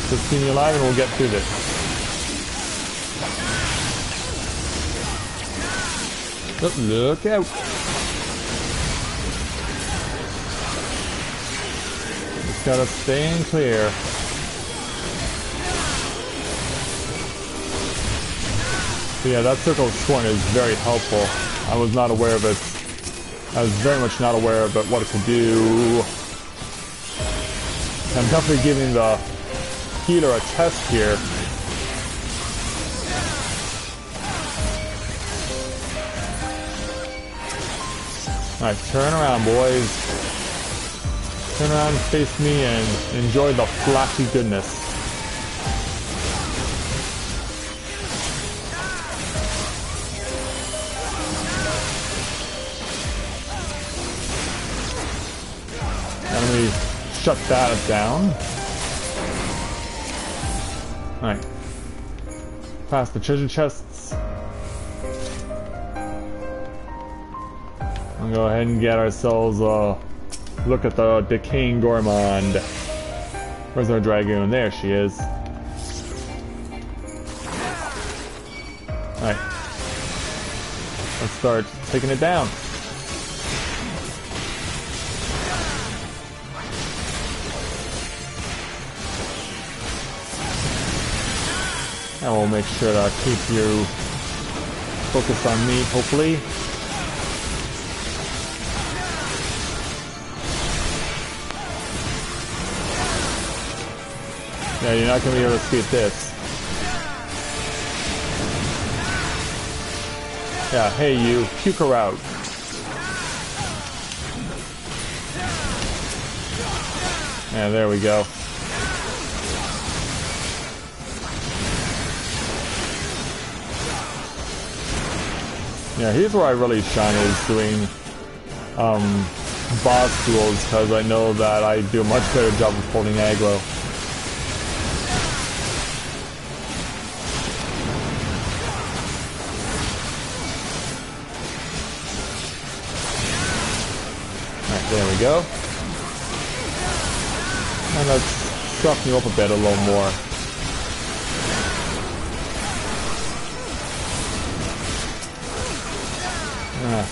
Just keep me alive and we'll get through this. Oh, look out! Just gotta stay in clear. So yeah, that circle of scorn is very helpful. I was not aware of it. I was very much not aware of it, what it could do. I'm definitely giving the healer a test here. Alright, turn around, boys. Turn around, face me, and enjoy the flashy goodness. shut that down. Alright. Past the treasure chests. We'll go ahead and get ourselves a look at the decaying Gourmand. Where's our Dragoon? There she is. Alright. Let's start taking it down. And we'll make sure to keep you focused on me, hopefully. Yeah, you're not going to be able to escape this. Yeah, hey you, puke her out. Yeah, there we go. Yeah, here's where I really shine, is doing boss duels, because I know that I do a much better job of holding aggro. Alright, there we go. And let's soften you up a bit, a little more.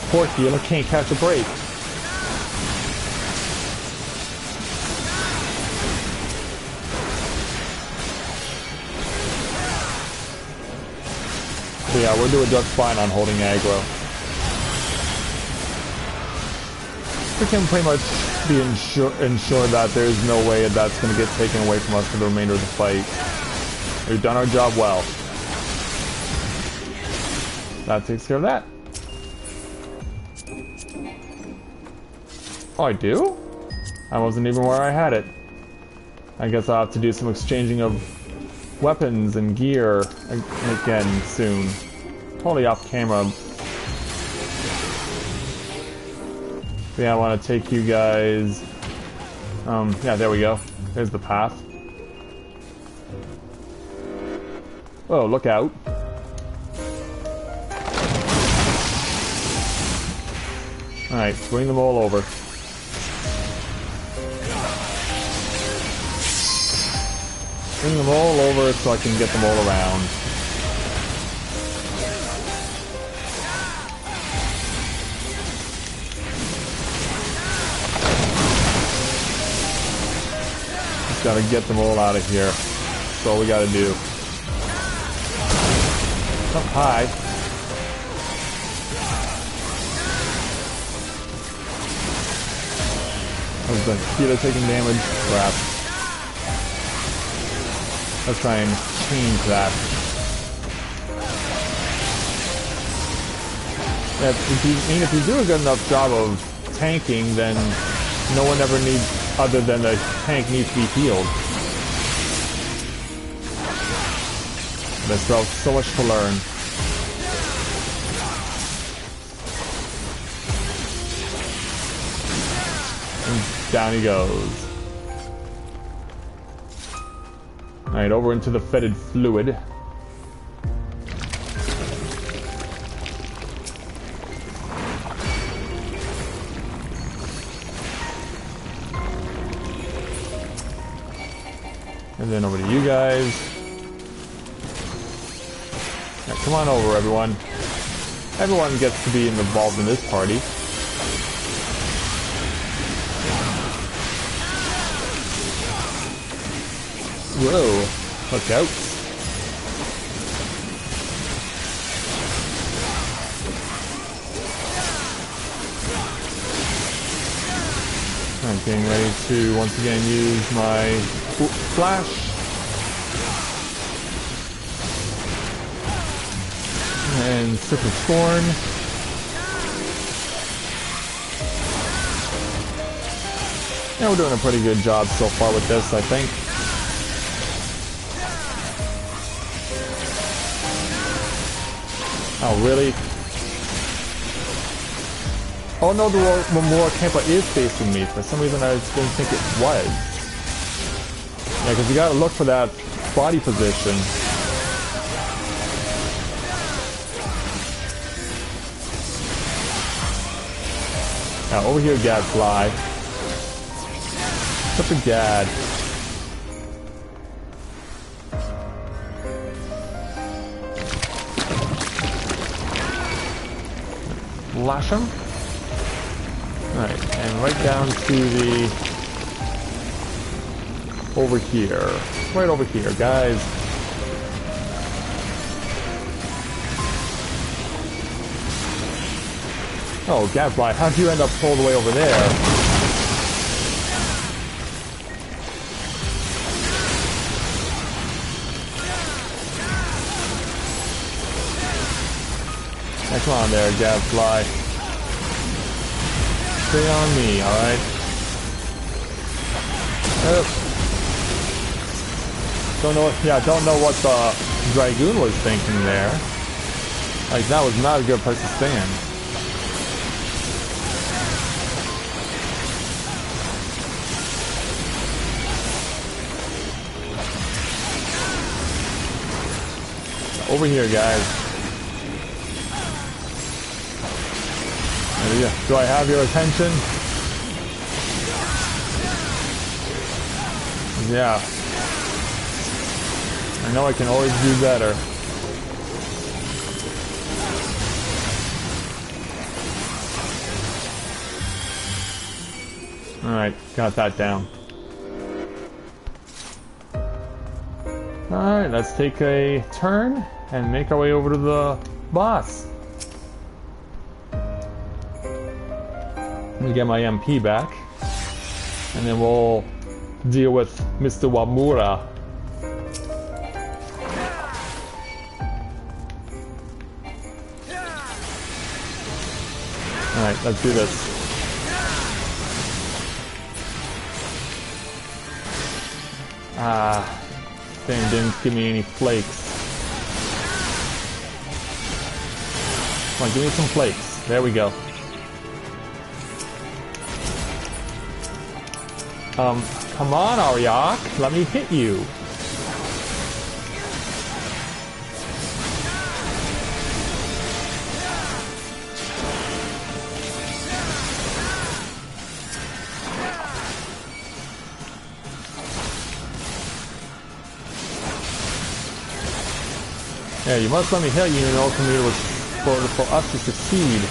Poor healer can't catch a break. So yeah, we're doing just fine on holding aggro. We can pretty much be ensure that there's no way that's going to get taken away from us for the remainder of the fight. We've done our job well. That takes care of that. Oh, I do? I wasn't even where I had it. I guess I'll have to do some exchanging of weapons and gear again soon. Totally off camera. But yeah, I want to take you guys... yeah, there we go. There's the path. Oh, look out. Alright, bring them all over. Bring them all over so I can get them all around. Just gotta get them all out of here. That's all we gotta do. Up high. Was the healer taking damage? Crap. Let's try and change that. If you do a good enough job of tanking, then no one ever needs, other than the tank needs to be healed. There's so much to learn. And down he goes. Alright, over into the fetid fluid. And then over to you guys. Now, come on over, everyone. Everyone gets to be involved in this party. Whoa, look out. I'm getting ready to once again use my flash. And Sip of Scorn. Yeah, we're doing a pretty good job so far with this, I think. Oh, really? Oh no, the Novaura camper is facing me. For some reason I didn't think it was. Yeah, because you gotta look for that body position. Now over here, Gadfly. Such a Gad. Flash him. Alright, and right down to the... over here. Right over here, guys. Oh, Gadfly, how'd you end up all the way over there? Hey, come on there, Gadfly. Stay on me, alright? Don't know what the Dragoon was thinking there. Like, that was not a good place to stand. Over here, guys. Do I have your attention? Yeah. I know I can always do better. Alright, got that down. Alright, let's take a turn and make our way over to the boss. Let me get my MP back. And then we'll deal with Mr. Wamura. Alright, let's do this. Damn, didn't give me any flakes. Come on, give me some flakes. There we go. Come on, Ariak. Let me hit you. Yeah, you must let me hit you in order for us to succeed.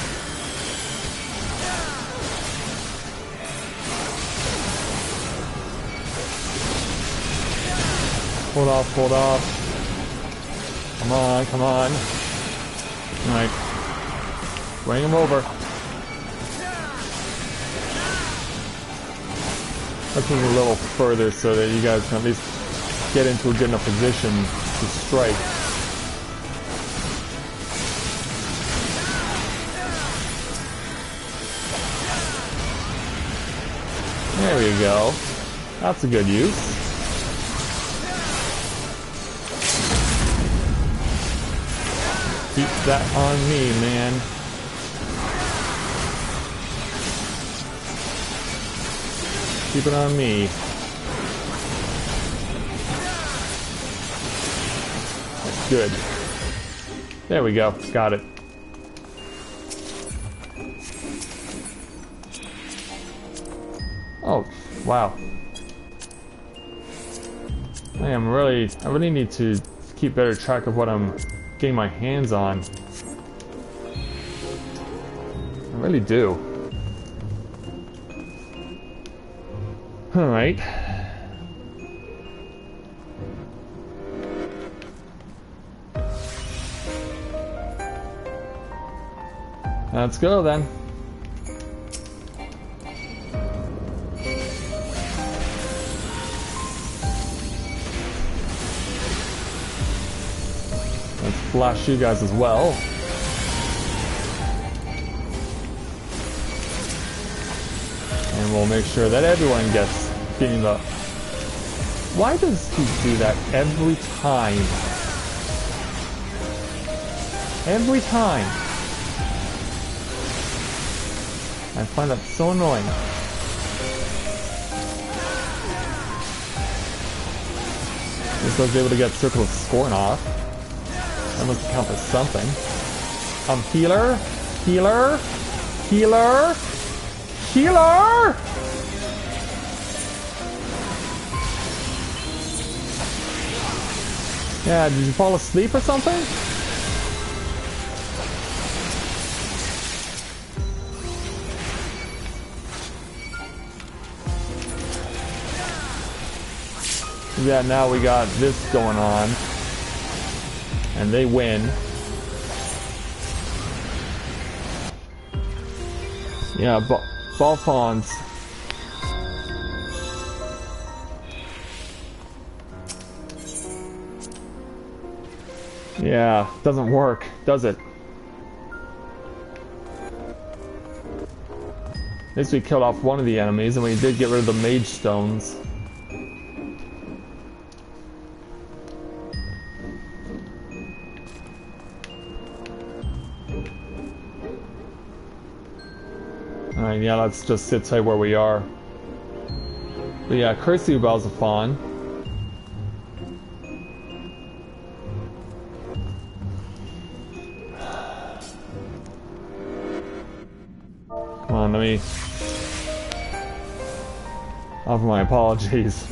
Hold off, hold off. Come on, come on. Alright. Bring him over. Let's move a little further so that you guys can at least get into a good enough position to strike. There we go. That's a good use. Keep that on me, man. Keep it on me. That's good. There we go. Got it. Oh, wow. I really need to keep better track of what I'm getting my hands on. I really do. Alright. Let's go then. Flash you guys as well. And we'll make sure that everyone gets getting the... Why does he do that every time? Every time. I find that so annoying. Just was able to get Circle of Scorn off. That must count for something. Healer? Healer? Healer? Healer! Yeah, did you fall asleep or something? Yeah, now we got this going on. And they win. Yeah, Balfons. Yeah, doesn't work, does it? At least we killed off one of the enemies, and we did get rid of the mage stones. Alright, yeah, let's just sit tight where we are. But yeah, curse you, Balzaphon. Come on, let me offer my apologies.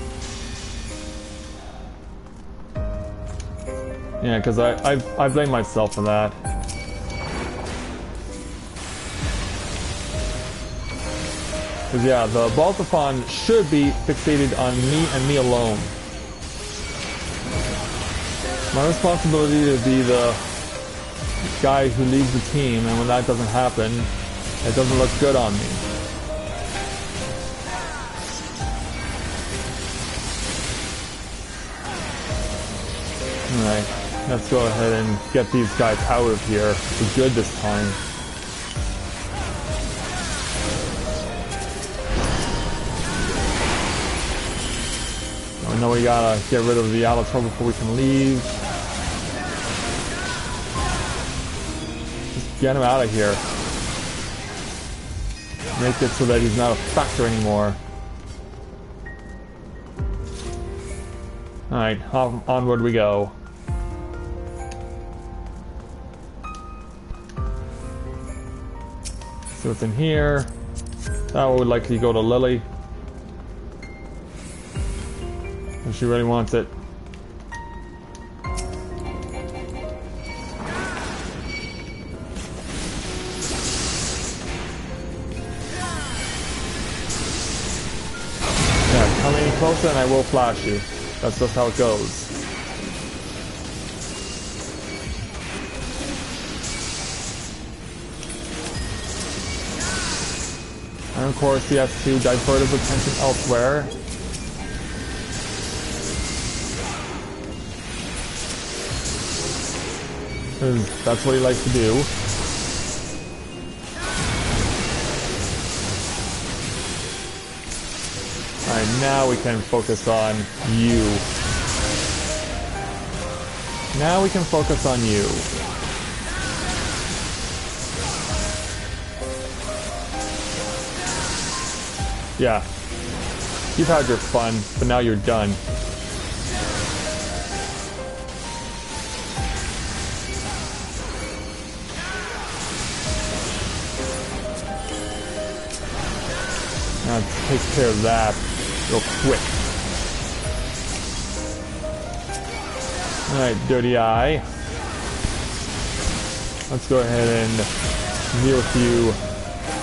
Yeah, because I blame myself for that. Because yeah, the Balzaphon should be fixated on me and me alone. My responsibility to be the guy who leads the team, and when that doesn't happen, it doesn't look good on me. Alright, let's go ahead and get these guys out of here for good this time. I know we gotta get rid of the Alator before we can leave. Just get him out of here. Make it so that he's not a factor anymore. Alright, onward we go. See what's in here. That would likely go to Lily. If she really wants it. Yeah, come any closer and I will flash you. That's just how it goes. And of course he has to divert his attention elsewhere. That's what he likes to do. Alright, now we can focus on you. Now we can focus on you. Yeah. You've had your fun, but now you're done. Let's take care of that real quick. Alright, Dirty Eye. Let's go ahead and deal with you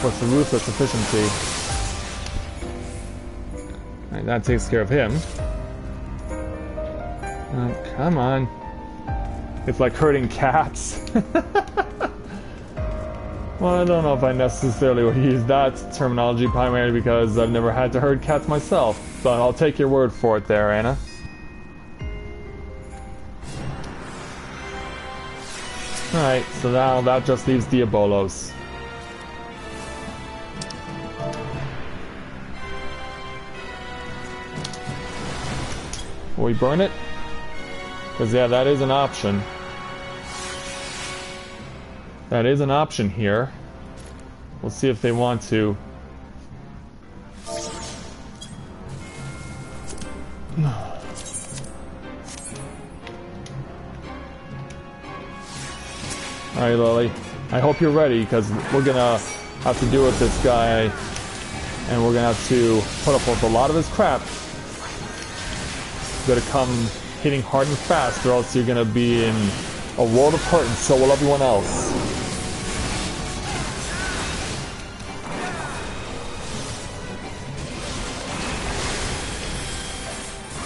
with the Ruthless Efficiency. Alright, that takes care of him. Oh, come on. It's like hurting cats. Well, I don't know if I necessarily would use that terminology primarily because I've never had to herd cats myself, but I'll take your word for it there, Anna. Alright, so now that just leaves Diabolos. Will we burn it? Because yeah, that is an option. That is an option here. We'll see if they want to. Alright, Lily. I hope you're ready, because we're gonna have to deal with this guy, and we're gonna have to put up with a lot of his crap. You gotta come hitting hard and fast, or else you're gonna be in a world of hurt, and so will everyone else.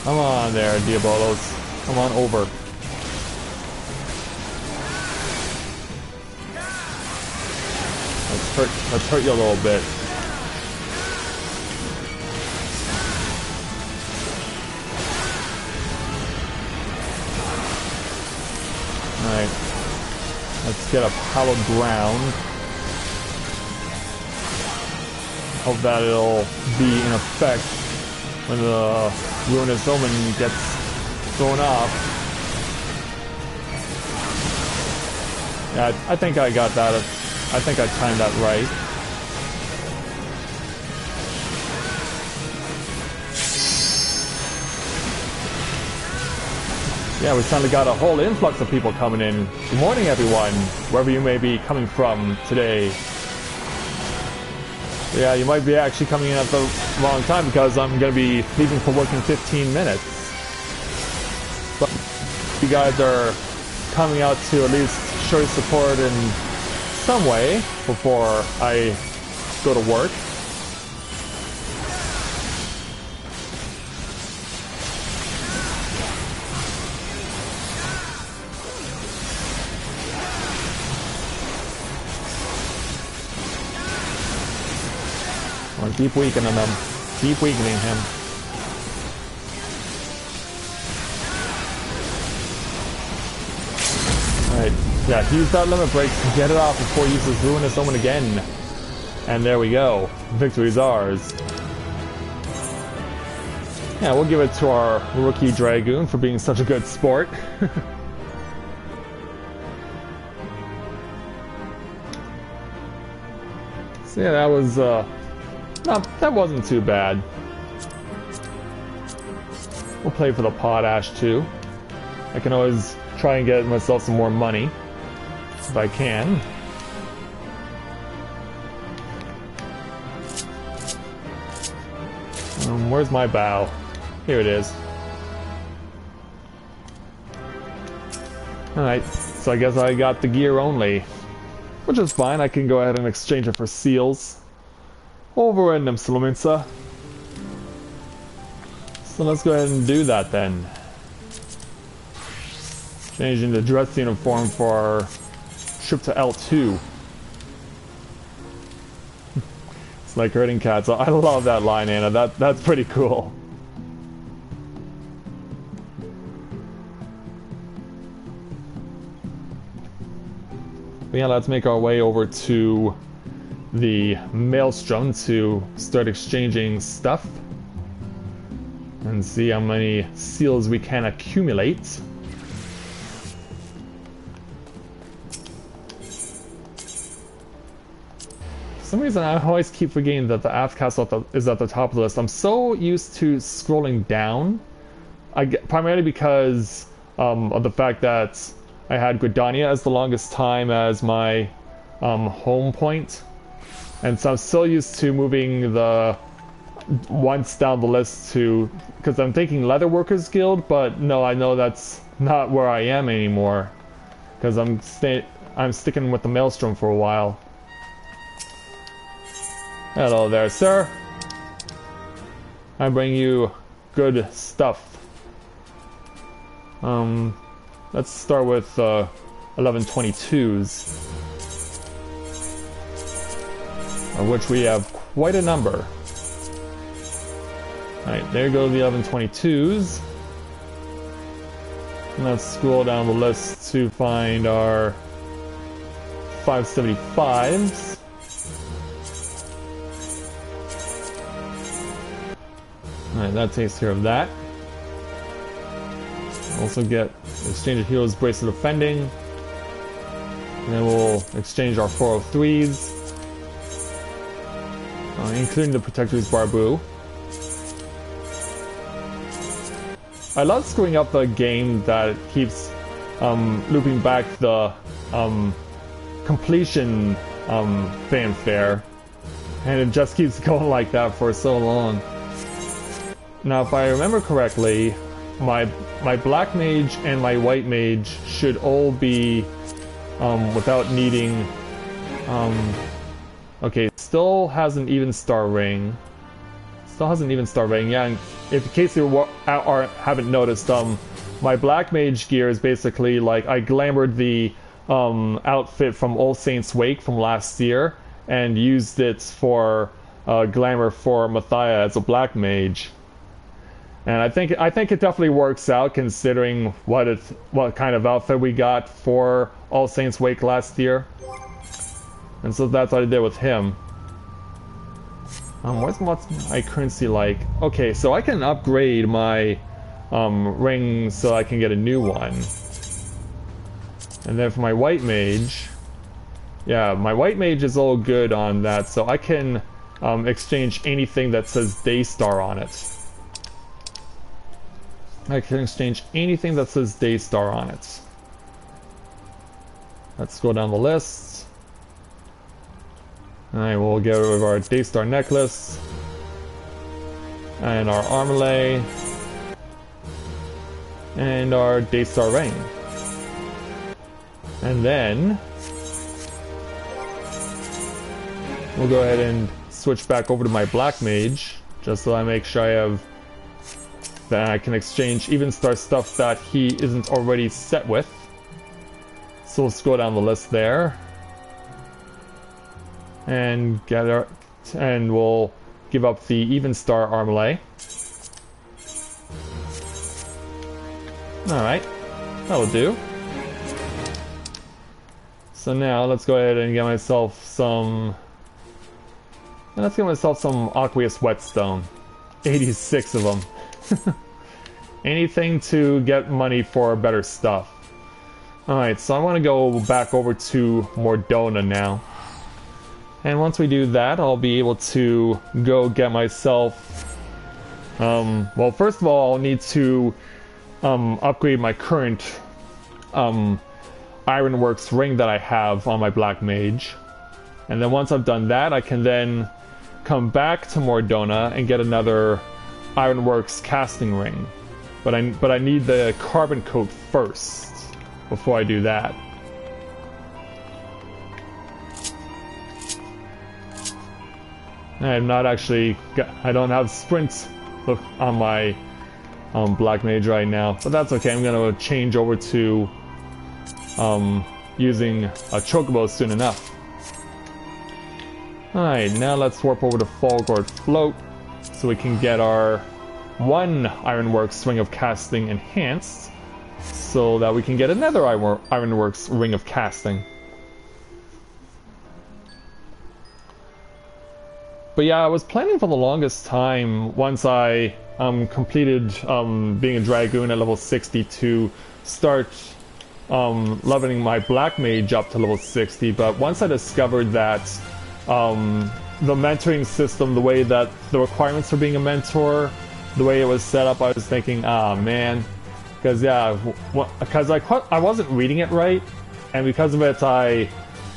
Come on there, Diabolos. Come on over. Let's hurt you a little bit. Alright. Let's get a hallowed ground. Hope that it'll be in effect when the Ruinous Omen gets thrown off. Yeah, I think I got that. I think I timed that right. Yeah, we suddenly got a whole influx of people coming in. Good morning, everyone, wherever you may be coming from today. Yeah, you might be actually coming in at the wrong time, because I'm going to be leaving for work in 15 minutes. But you guys are coming out to at least show your support in some way before I go to work. Or keep weakening him. Keep weakening him. Alright. Yeah, use that limit break to get it off before he uses Ruinous Omen again. And there we go. Victory's ours. Yeah, we'll give it to our rookie Dragoon for being such a good sport. So yeah, that was, that wasn't too bad. We'll play for the Potash too. I can always try and get myself some more money. If I can. Where's my bow? Here it is. Alright, so I guess I got the gear only. Which is fine, I can go ahead and exchange it for seals. Over in Nimslominsa. So let's go ahead and do that then. Changing the dress uniform for our trip to L2. It's like herding cats. I love that line, Anna. That's pretty cool. But yeah, let's make our way over to the Maelstrom to start exchanging stuff and see how many seals we can accumulate. For some reason I always keep forgetting that the Aft Castle is at the top of the list. I'm so used to scrolling down, primarily because of the fact that I had Gridania as the longest time as my home point. And so I'm still used to moving the once down the list to, because I'm thinking Leatherworkers Guild, but no, I know that's not where I am anymore, because I'm sticking with the Maelstrom for a while. Hello there, sir. I bring you good stuff. Let's start with 1122s. Of which we have quite a number. Alright, there go the 1122s. And let's scroll down the list to find our 575s. Alright, that takes care of that. Also get exchange of heroes, brace of defending. And then we'll exchange our 403s. including the Protector's Barbu. I love screwing up the game that keeps looping back the completion fanfare, and it just keeps going like that for so long. Now, if I remember correctly, my black mage and my white mage should all be without needing. Okay, still has an even star ring. Still has an even star ring. Yeah, and in case you haven't noticed, my black mage gear is basically like I glamored the outfit from All Saints Wake from last year and used it for glamour for Matthia as a black mage. And I think it definitely works out considering what kind of outfit we got for All Saints Wake last year. And so that's what I did with him. What's my currency like? Okay, so I can upgrade my ring so I can get a new one. And then for my white mage, yeah, my white mage is all good on that, so I can exchange anything that says Daystar on it. I can exchange anything that says Daystar on it. Let's go down the list. Alright, we'll get rid of our Daystar necklace. And our armorlay. And our Daystar ring. And then we'll go ahead and switch back over to my black mage, just so I make sure I have that I can exchange even star stuff that he isn't already set with. So we'll scroll down the list there. And we'll give up the even star armorlay. Alright, that'll do. So now let's go ahead and get myself some aqueous whetstone. 86 of them. Anything to get money for better stuff. Alright, so I want to go back over to Mordona now. And once we do that, I'll be able to go get myself... well, first of all, I'll need to upgrade my current Ironworks ring that I have on my black mage. And then once I've done that, I can then come back to Mordona and get another Ironworks casting ring. But I need the carbon coat first before I do that. I'm not actually... I don't have sprint on my black mage right now, but that's okay. I'm gonna change over to using a chocobo soon enough. Alright, now let's warp over to Fallgord Float so we can get our one Ironworks Ring of Casting enhanced, so that we can get another Ironworks Ring of Casting. But yeah, I was planning for the longest time, once I completed being a Dragoon at level 60, to start leveling my Black Mage up to level 60, but once I discovered that the mentoring system, the way that the requirements for being a mentor, the way it was set up, I was thinking, ah man, because yeah, because I wasn't reading it right, and because of it I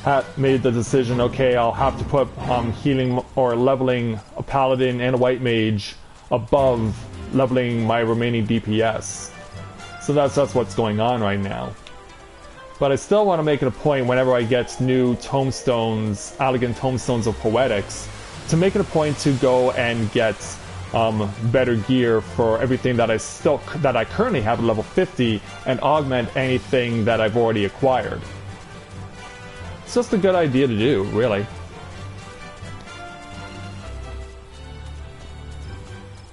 had made the decision, okay, I'll have to put healing or leveling a paladin and a white mage above leveling my remaining DPS. So that's what's going on right now. But I still want to make it a point whenever I get new tomestones, elegant tomestones of poetics, to make it a point to go and get better gear for everything that I currently have at level 50 and augment anything that I've already acquired. It's just a good idea to do, really.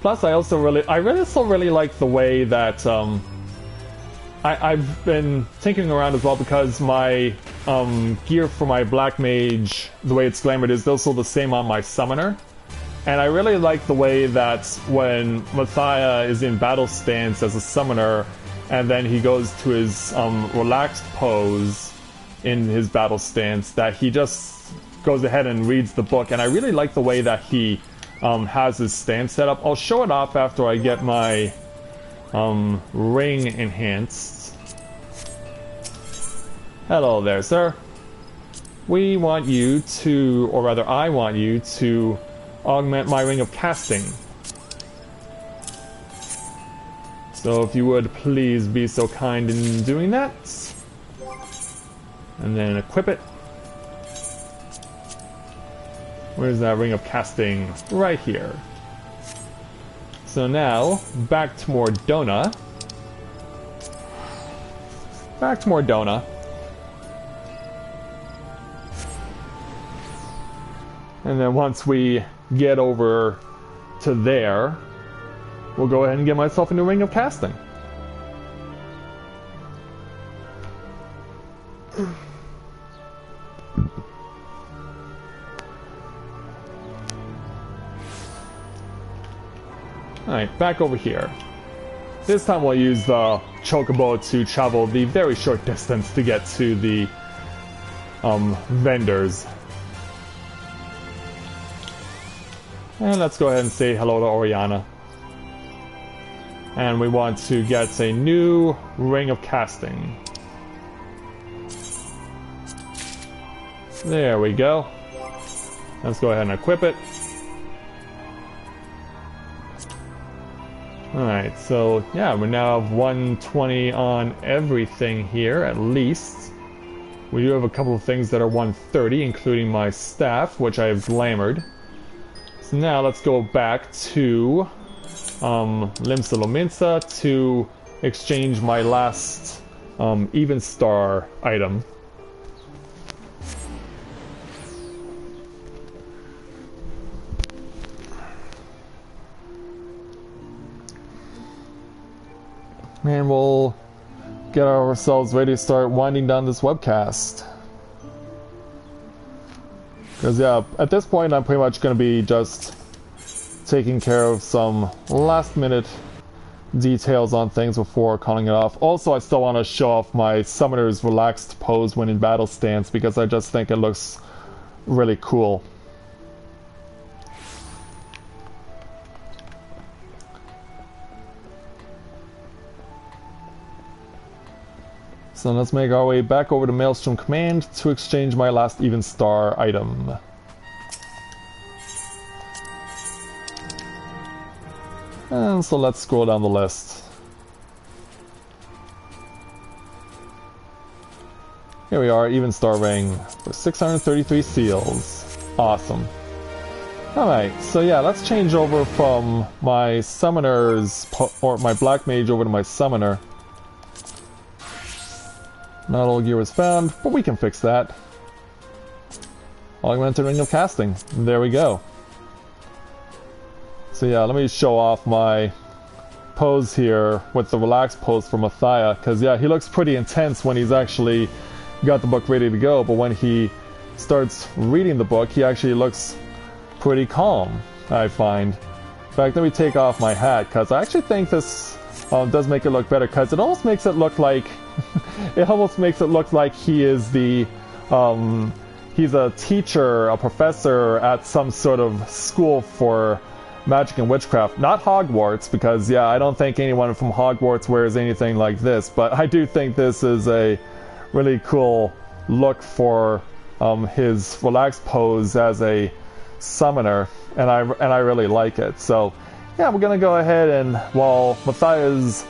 Plus, I still really like the way that I've been tinkering around as well, because my gear for my Black Mage, the way it's glamored, is also the same on my Summoner. And I really like the way that when Matthia is in battle stance as a Summoner, and then he goes to his relaxed pose in his battle stance, that he just goes ahead and reads the book, and I really like the way that he has his stand set up. I'll show it off after I get my ring enhanced. Hello there, sir. We want you to, or rather I want you to augment my ring of casting. So if you would please be so kind in doing that. And then equip it. Where's that ring of casting? Right here. So now, back to Mordona. Back to Mordona. And then once we get over to there, we'll go ahead and get myself a new ring of casting. Alright, back over here. This time we'll use the chocobo to travel the very short distance to get to the vendors. And let's go ahead and say hello to Oriana. And we want to get a new ring of casting. There we go. Let's go ahead and equip it. Alright, so yeah, we now have 120 on everything here, at least. We do have a couple of things that are 130, including my staff, which I have glamored. So now let's go back to Limsa Lominsa to exchange my last even star item. And we'll get ourselves ready to start winding down this webcast. Because yeah, at this point I'm pretty much going to be just taking care of some last minute details on things before calling it off. Also, I still want to show off my summoner's relaxed pose when in battle stance because I just think it looks really cool. So let's make our way back over to Maelstrom Command to exchange my last even star item. And so let's scroll down the list. Here we are, even star ring for 633 seals. Awesome. Alright, so yeah, let's change over from my summoner's, or my black mage over to my summoner. Not all gear was found, but we can fix that. Augmented ring of casting. There we go. So yeah, let me show off my pose here with the relaxed pose for Matthia, because yeah, he looks pretty intense when he's actually got the book ready to go, but when he starts reading the book, he actually looks pretty calm, I find. In fact, let me take off my hat, because I actually think this does make it look better, because it almost makes it look like it almost makes it look like he is the he's a teacher, a professor at some sort of school for magic and witchcraft. Not Hogwarts, because yeah, I don't think anyone from Hogwarts wears anything like this, but I do think this is a really cool look for his relaxed pose as a summoner, and I really like it. So yeah, we're gonna go ahead, and while Matthia's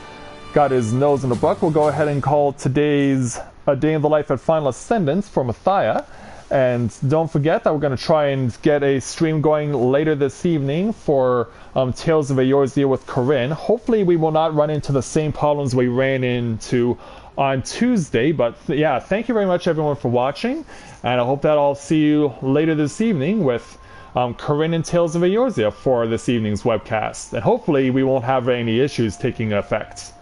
got his nose in the book, we'll go ahead and call today's A Day in the Life at Final Ascendance for Matthia. And don't forget that we're going to try and get a stream going later this evening for Tales of Eorzea with Corinne. Hopefully we will not run into the same problems we ran into on Tuesday. But yeah, thank you very much everyone for watching. And I hope that I'll see you later this evening with Corinne and Tales of Eorzea for this evening's webcast. And hopefully we won't have any issues taking effect.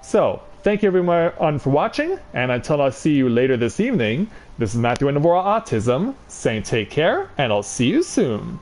So, thank you everyone for watching, and until I see you later this evening, this is Matthia and Novaura Autism, saying take care, and I'll see you soon.